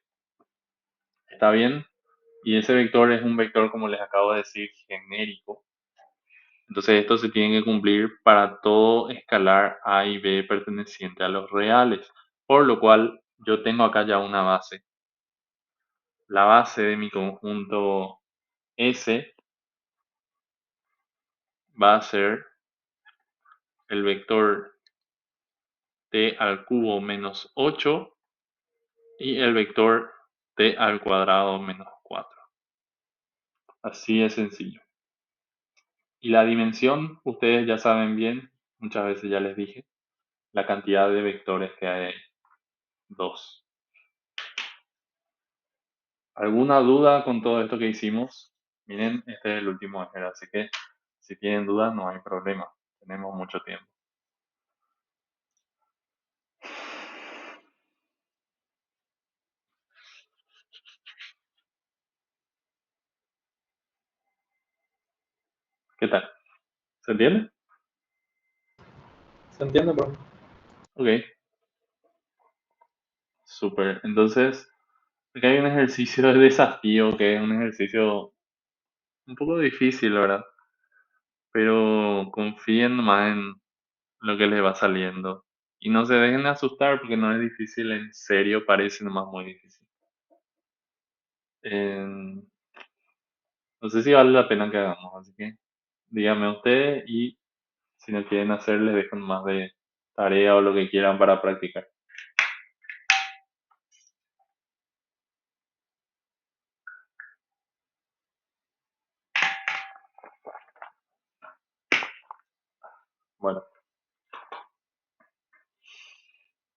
¿Está bien? Y ese vector es un vector, como les acabo de decir, genérico. Entonces esto se tiene que cumplir para todo escalar A y B perteneciente a los reales. Por lo cual yo tengo acá ya una base. La base de mi conjunto S va a ser el vector T al cubo menos 8 y el vector T al cuadrado menos 4. Así de sencillo. Y la dimensión, ustedes ya saben bien, muchas veces ya les dije, la cantidad de vectores que hay ahí. 2. ¿Alguna duda con todo esto que hicimos? Miren, este es el último ejemplo, así que si tienen dudas no hay problema. Tenemos mucho tiempo. ¿Qué tal? ¿Se entiende? ¿Se entiende, profe? Ok, súper. Entonces, acá hay un ejercicio de desafío que es un ejercicio un poco difícil, ¿verdad? pero confíen más en lo que les va saliendo. Y no se dejen asustar porque no es difícil, en serio, parece nomás muy difícil. En- no sé si vale la pena que hagamos, así que díganme ustedes y si no quieren hacer, les dejo más de tarea o lo que quieran para practicar. Bueno,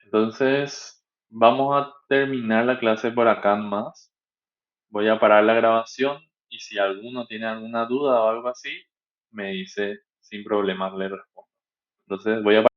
entonces vamos a terminar la clase por acá más. Voy a parar la grabación y si alguno tiene alguna duda o algo así, me dice sin problemas, le respondo. Entonces voy a